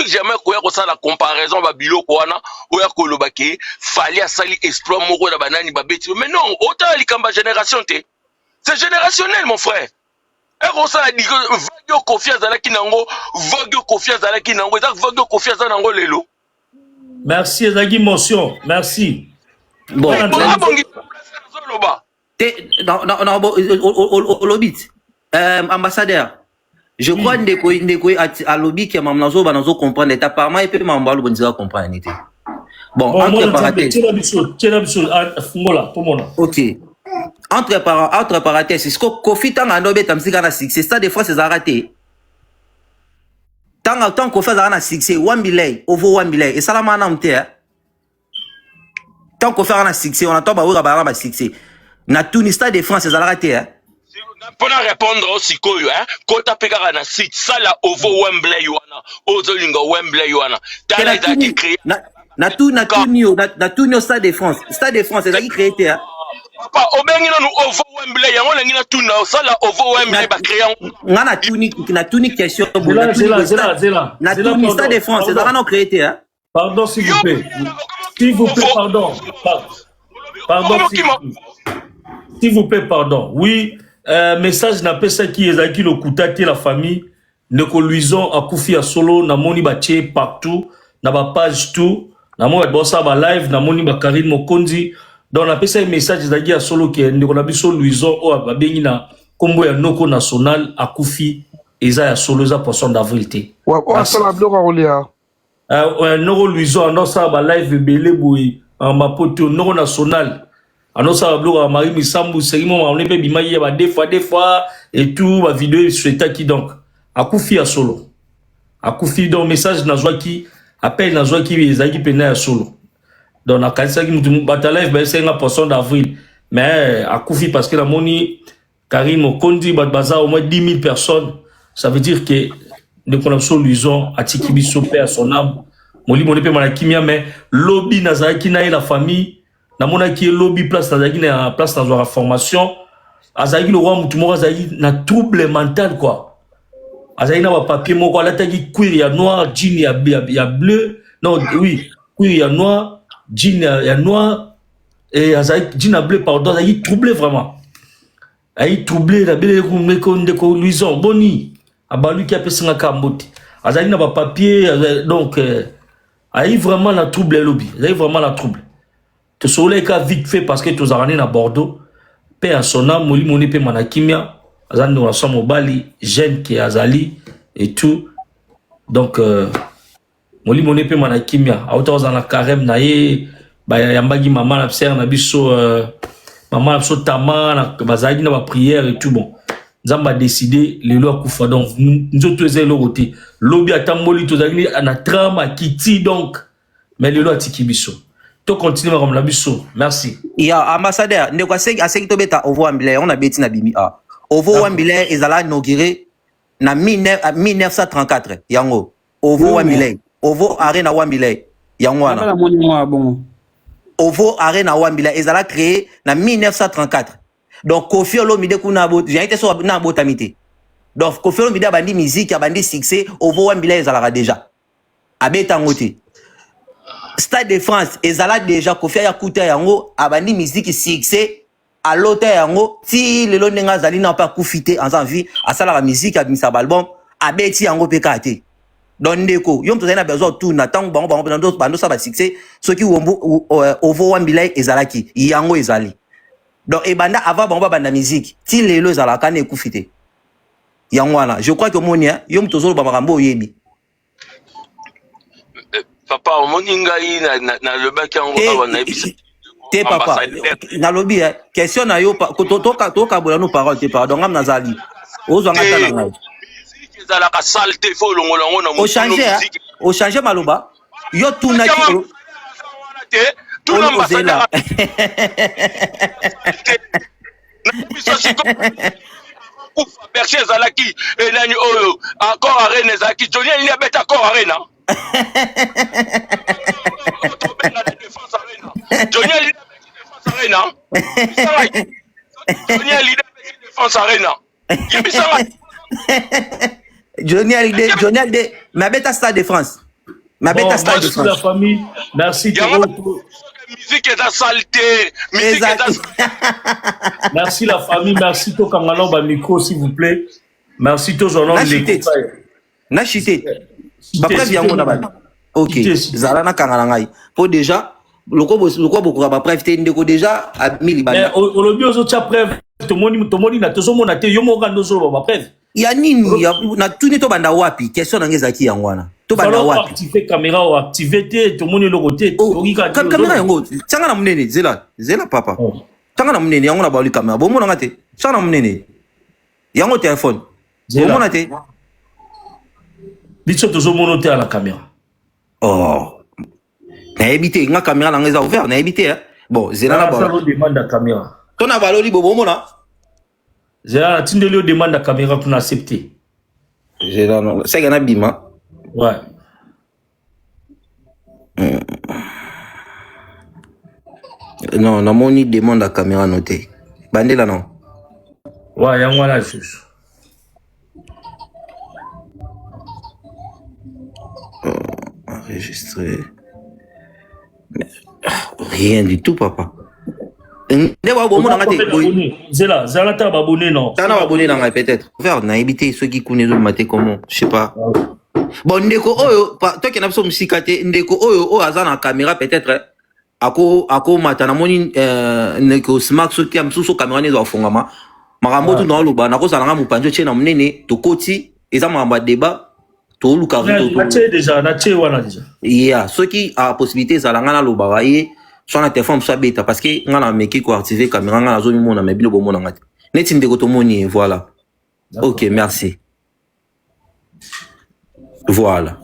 H: jamais ko ça la comparaison ba biloko wana oya ko lo ba ke fallait sali exploit moko na banani ba beti. Mais non, autant likamba génération te. C'est générationnel, mon frère. Et on s'est dit que vague confiance à la kinango, vague confiance à la kinango, vague confiance à nango lelo.
A: Merci, Ezagi Motion. Merci.
K: Bon. Ambassadeur, je crois que à lobby qui a mamnazo banazo comprendre l'état par moi et puis mambo lo bonza comprendre était. Bon, entre parenthèses. OK. Entre parenthèses, est-ce que Kofi tanga ndobe tamsika na succès ça des fois c'est raté. Tant Kofi na succès Wambilay, ovo Wambilay et salama na mte. Tant Kofi na succès, on attend ba wura ba succès. Na Tunisia de France c'est raté hein.
H: Pour répondre aussi koyo hein, kota pekara na site ça la ovo Wembley wana, ozolinga Wembley wana. Tala qui créé
K: na Tunio Stade de France. Stade de France c'est qui créé hein.
H: Papa, obengi na ovo Wembley yango lengi na tuna osala ovo Wembley ba créer
K: na tuni question
A: Zela.
K: na tuni Stade de France c'est ça non créé hein.
A: Pardon s'il vous plaît. S'il vous plaît pardon. Pardon s'il vous plaît pardon. Oui, message n'a pas ça qui est le kutati la famille ne ko luison a Koufi a solo na moni ba tché partout na ba page tout na mo ba ça ba live na moni ba Karine Mokonzi. Donc on appelle ça un message d'agi à solo qui est on a biso Louison ou à Benina combo ya noko national à Koufi et ça ya solo za poisson d'avril té.
F: Ouais, ça la blora olia.
A: Noko Louison non ça ba live belé boui en ma poto noko national. Alors ça va blora Marie Misambu sériment on est pas bimaye ba des fois et tout ba vidéo sur qui donc à Koufi à solo. À Koufi donc message na joie qui appelle na joie qui ezaki pena ya solo. Donc na kanisa ki mutu batala FBS c'est un poisson d'avril mais à Koufi parce que la moni Karim Mokondi baza au moins 10 000 personnes ça veut dire que de connexion Luison a tiki biso pé à son âme moli moné pe malakimia mais lobby nazaki na la famille na mona ki lobby place nazaki na place dans la formation azaki le roi mutu moko azaki na trouble mental quoi azaki na ba papier moko alataki cuir ya noir jean ya bleu Non, oui, il y a noir, jean, il y a noir, et jean à bleu, pardon, il est troublé vraiment. Il est troublé, il a bien Louison, Boni, à Balu qui a fait un cambote. Il n'a pas papier, donc, il est vraiment la trouble, lobby. Il est vraiment la trouble. Tu soleil a vite fait parce que tu as ramené à Bordeaux, paix à son âme, Moli Moni Pe Manakimia, Azan nous sommes au Bali, jeune qui est Azali et tout. Donc, Moli Moni Pe Manakimia, à hauteur dans la carême, naïe, Yambagi maman la serre, nabiso, maman la so tama, bazagi na ba prière et tout bon. Zamba a décidé, les lois koufa donc, nous autres les côté. Lobby a tamboli, tous les na trame, à Kiti donc, mais les lois tikibiso. To continue comme la biso. Merci.
K: Ya ambassadeur, ne quoi c'est assez to beta ovo ambile, on a beti na bimi a. Ovo ambile ezala inauguré na 1934 yango. Ovo ambile. Ovo arena wambile yango wana. Ovo arena wambile ezala créé na 1934. Donc Kofi Olomide kuna bot, j'ai été sur na botamité. Donc Kofi Olomide bandi musique, bandi succès, ovo wambile ezala déjà. Abeta ngote. Stade de France, ezala déjà Kofi ya kuta yango abandi musique succès à l'hôtel yango ti lelo nenga zali na pas kufité en envie à ça la musique a mis sa album abeti yango pekate don ndeko yom to na besoin tout na tango bango bando ça ba succès ceux qui ovo wambila ezala ki yango ezali donc ebanda avant bango banda musique ti lelo ezala kana kufité yango wana je crois que monia yom to zolo ba makambo yebi.
H: Papa, on ngai na le bac en haut na ebisi.
K: Te papa, na lobby question na yo toka bola no parole te pardon ngam nazali. Ozwanga tana ngai.
H: Ezala ka salte fo longolongo na
K: mo changer o changer maloba. Yo tuna ki
H: tuna ambassadeur. Berger Zalaki et nani oyo encore arena Zaki Johnny il y a bête encore arena. Johnny a l'idée de défense arena. Johnny a l'idée de défense arena.
K: Johnny a l'idée, ma bête à Stade de France. Ma bête à Stade de France.
A: La famille, merci.
H: Musique est à saleté. Musique est à
A: merci la famille, merci to Kangalon ba micro s'il vous plaît. Merci to Zonon les
K: na chité. Ba preuve yango na ba. OK. Zala na Kangala ngai. Pour déjà loko beaucoup ba preuve te ndeko déjà à 1000 bana.
A: Olobi ozo tia preuve to moni na to zo mona te yo mo ngando zo ba preuve.
K: Ya nini ya na tuni to banda wapi question na ngezaki yango wana. To banda wapi
A: activer caméra ou activer to moni loko te
K: caméra yango tanga na munene zela papa tanga na munene yango na ba li caméra bo mona ngate tanga na munene yango téléphone bo mona te
A: biso to zo mono te à la caméra
K: na éviter nga caméra na ngeza ouvert na éviter bon zela na ba
A: demande la caméra
K: to na baloli bo mona
A: zela tindeli demande la caméra pour accepter
K: zela non c'est gana bima.
A: Ouais.
K: Non, na moni demande la caméra notée. Bandela non.
A: Ouais, y'a moi là juste.
K: Enregistré. Mais, rien du tout, papa. Zela
A: t'as abonné non.
K: T'as abonné dans peut-être. Faire na éviter ceux qui connaissent le maté comment, je sais pas. Bon ndeko oyo toi qui n'a pas musique te ndeko oyo azana caméra peut-être ako matana moni ndeko smart so qui am so caméra ne zo fongama makambo tu dans loba na ko sala ngamu panjo tshena munene to koti eza mamba débat to luka
A: to déjà na tshé wana déjà
K: yeah ceux qui a possibilité za ngana loba waye so na téléphone so beta parce que ngana meki ko activer caméra ngana zo mi mona mebilo bo mona ngati neti ndeko to moni voilà. OK, merci. Voilà.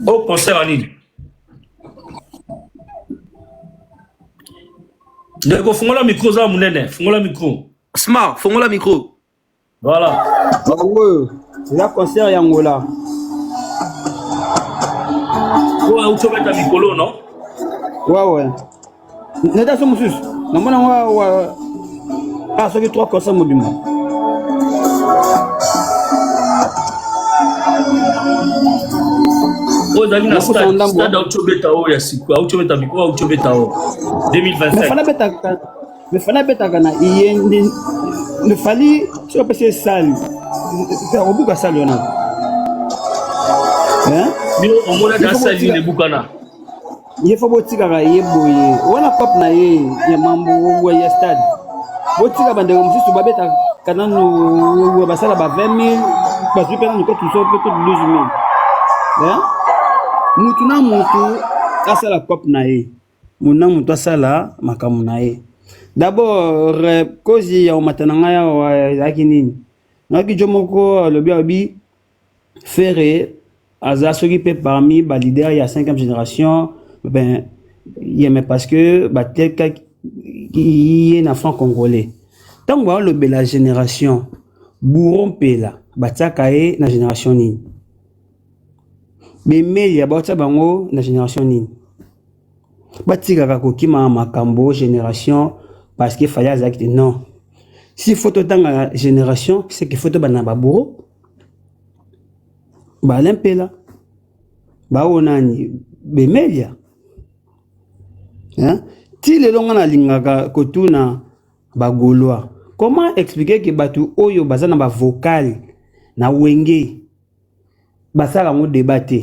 A: Au concert en ligne. Ndeko fungola micro za munene, fungola micro.
K: Smart, fungola micro.
A: Voilà.
N: Ouais, la concert yangola.
A: Ouais, ou tu mets ta micro non?
N: Ouais. Neda so musus. Namona wa ah, ça fait 3 concerts mobile.
A: ozali na stade auchobeta o ya siku auchobeta mikro auchobeta o 2025
N: me fana betaka na iye me fali soki apesi sali obuka sali wana
A: bino omona da sali ne bukana
N: ye fo botikaka ye boye wana pape na ye ya mambo ya stade botika bandeko mosusu babetaka nanu basala ba 20 000 bazwi mpe nanu kotuso mpe to 12 000 mutu na mutu asala pape na ye mutu na mutu asala makambo na ye d'abord kozi ya omata na ngai awa ezalaki nini nayaki jo moko alobi Ferré aza soki mpe parmi balider ya 5e génération ben yeme parce que batekaki ye na franc congolais ntango baolobela génération bourron mpela batiaka ye na génération nini bemelia baotia bango na génération nini batikaka kokima makambo génération parce que fallait azalaki non si photo tanga génération c'est que photo bana baburo balempela baonani bemelia ti lelo nga nalingaka kotuna bagaulois comment expliquer que batu oyo baza na bavocal na wenge basala yango débat te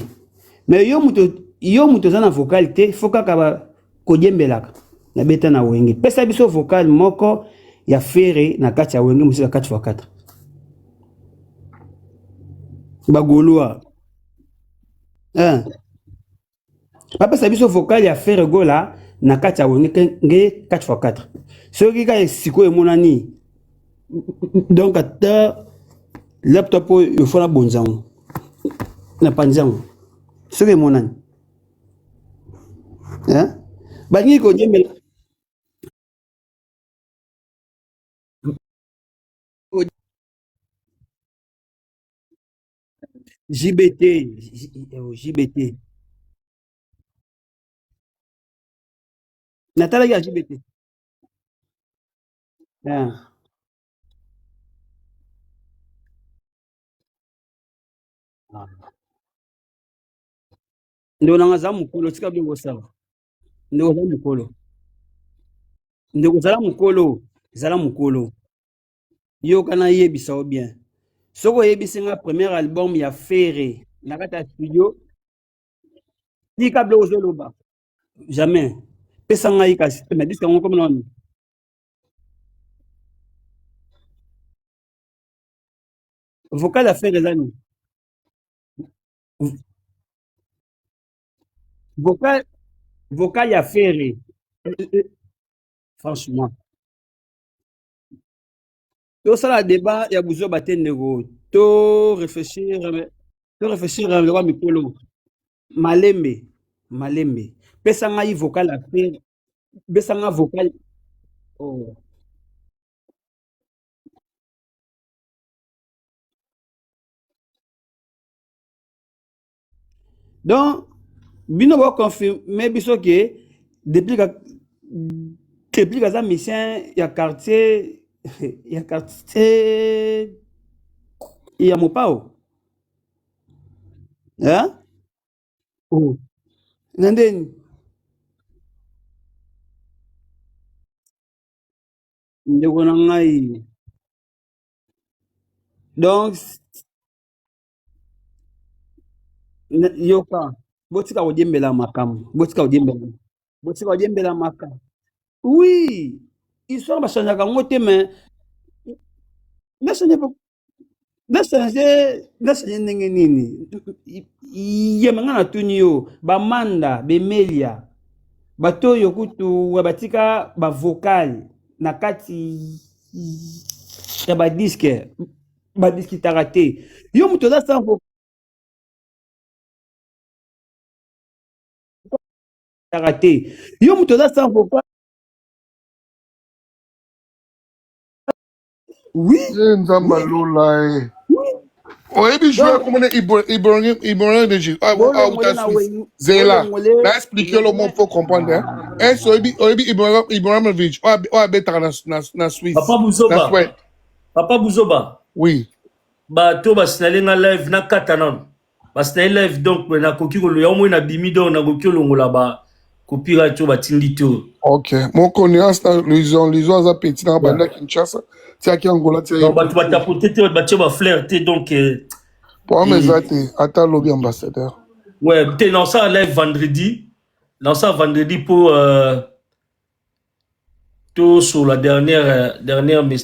N: mais yo muto oza na vocal te fo kaka kodiembelaka na beta na wenge pesa biso vocal moko ya Ferré na kati ya wenge mosusu ya 4x4 bagaulois bapesa biso vocal ya Ferré gola na kati ya wenge nge 4x4 soki ka esiko emonani donc ata laptop oyo fona bonzango na panzango soki emonani balingi kodiembela JBT natalaki ya JBT ndeko nanga aza mokolo tika biloko osala ndeko oza mokolo ndeko zala mokolo yokana yebisa o bien soko oyebisi nga premier album ya Ferré na kati ya studio tika biloko ozoloba jamais pesa ngai kasi na diska yango comme nani vocal ya Ferré ezani vocal ya Ferré franchement tosala débat ya buzo bate ndeko to réfléchir wa mikolo malembe pesa ngai vocal ya Ferré pesa nga vocal donc bino bo confirmer biso ke depuis kaza mission ya quartier ya Mopao nandeni ndeko na ngai donc yoka botika kodiembela makambo botika kodiembela makambo oui histoire bachangeaka yango te mais nachange ndenge nini yema nga natuni yo bamanda bemelia bato oyo kutu batika bavocal na kati ya badiske badiskitaka te yo mutu oza sa te yo mutu oza sa vocal oui
F: nzamba lola oyebi joueur comme Ibrahim Deji Zela na expliquer le mot pour comprendre est-ce oyebi Ibrahimovic o abetaka na Suisse
A: Papa Buzoba
F: oui
A: bato basinali nga live na kata nano parce que live donc na koki ko ya mo na bimi donc na koki longola ba kopira to batindi to.
F: Ok. Mon connaissance dans les gens petit dans banda Kinshasa. Tia ki Angola tia.
A: Donc ba tapoter te ba tia ba flirter donc
F: pour mes athées, ata lobby ambassadeur.
A: Ouais, t'es dans ça live vendredi. Dans ça vendredi pour tout sur la dernière mais